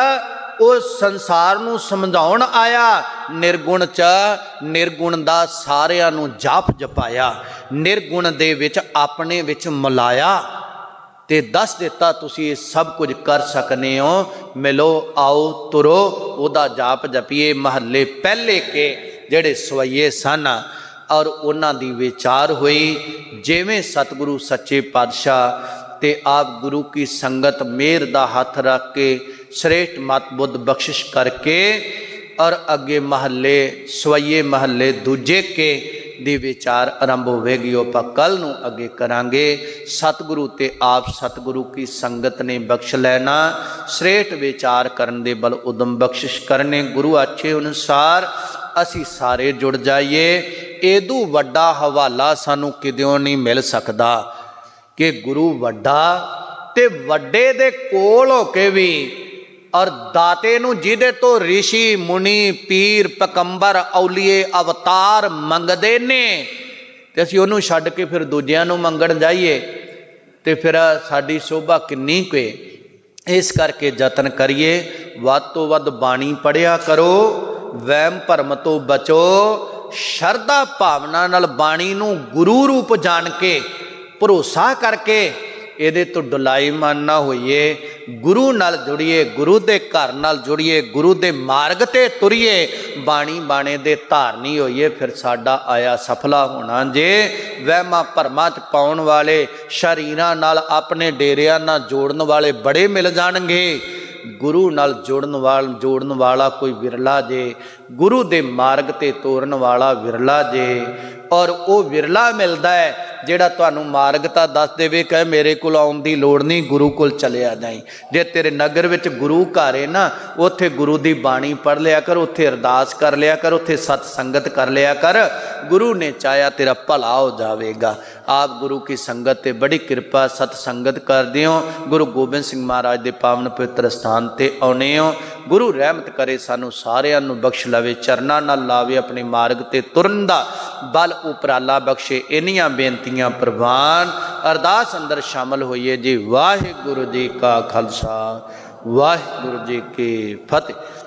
वो संसार नू समझाउण आया, निर्गुण च निर्गुण दा सारियां नू जाप जपाया, निर्गुण दे विच अपने विच मिलाया ते दस दिता तुसी सब कुछ कर सकने हो। मिलो आओ तुरो ओदा जाप जपीए। महल्ले पहले के ਜਿਹੜੇ ਸਵਈਏ ਸਨ और उन्हां दी विचार हुई जिवें सतगुरु सच्चे पातशाह ते आप गुरु की संगत मेहर दा हाथ रख के श्रेष्ठ मत बुद्ध बख्शिश करके और अगे महल्ले सवईए महल्ले दूजे के दी विचार आरंभ होवेगी। आपां कल नूं अगे करांगे। सतगुरु ते आप सतगुरु की संगत ने बख्श लेना, श्रेष्ठ विचार करन दे बल उदम बख्शिश करने। गुरु आछे अनुसार असी सारे जुड़ जाइए। एदू वड्डा हवाला सानू किदों नहीं मिल सकता कि गुरु वड्डा ते वड्डे दे कोल होके भी और दाते नू जिहदे तो ऋषि मुनि पीर पैगंबर औलीए अवतार मंगदे ने ते असीं उहनूं छड्ड के फिर दूजिआं नूं मंगण जाइए ते फिर साडी शोभा किन्नी कोई। इस करके जतन करिए, वध तो वध बाणी पढ़िया करो, वहम भरम तो बचो, शरदा भावना नाल बाणी नूं गुरु रूप जान के भरोसा करके ਇਹਦੇ ਤੋਂ ਡੁਲਾਈਮਾਨ ਨਾ ਹੋਈਏ। गुरु नाल जुड़िए, गुरु दे घर नाल जुड़िए, गुरु दे मार्ग ते तुरीए, बाणी बाणे दे धारनी होइए, फिर साडा आया सफला होना जे। वहमां भरमां च पाउण वाले शरीरां नाल अपने डेरियां नाल जोड़न वाले बड़े मिल जाणगे। गुरु नाल जोड़न वाला कोई विरला जे, गुरु दे मार्ग ते तोरन वाला विरला जे। और वो विरला मिलता है जिहड़ा तुहानूं मार्ग तां दस देवे कहे मेरे कोल आउण दी लोड़ नहीं, गुरु कोल चलिया जाई। जे तेरे नगर विच गुरु घर है ना, उत्थे गुरु दी बाणी पढ़ लिया कर, उत्थे अरदास कर लिया कर, उत्थे सत संगत कर लिया कर। गुरु ने चाया तेरा भला हो जाएगा। आप गुरु की संगत ते बड़ी कृपा सत संगत करदे हो। गुरु गोबिंद सिंह महाराज दे पावन पवित्र स्थान ते आउणे हो। गुरु रहमत करे सानू सारियां नूं बख्श लवे, चरनां नाल लावे, अपने मार्ग ते तुरन दा बल उपराला बख्शे। इन्नियां बेनतियां प्रवान अरदास अंदर शामिल होइए जी। वाहिगुरु जी का खालसा, वाहिगुरु जी की फतेह।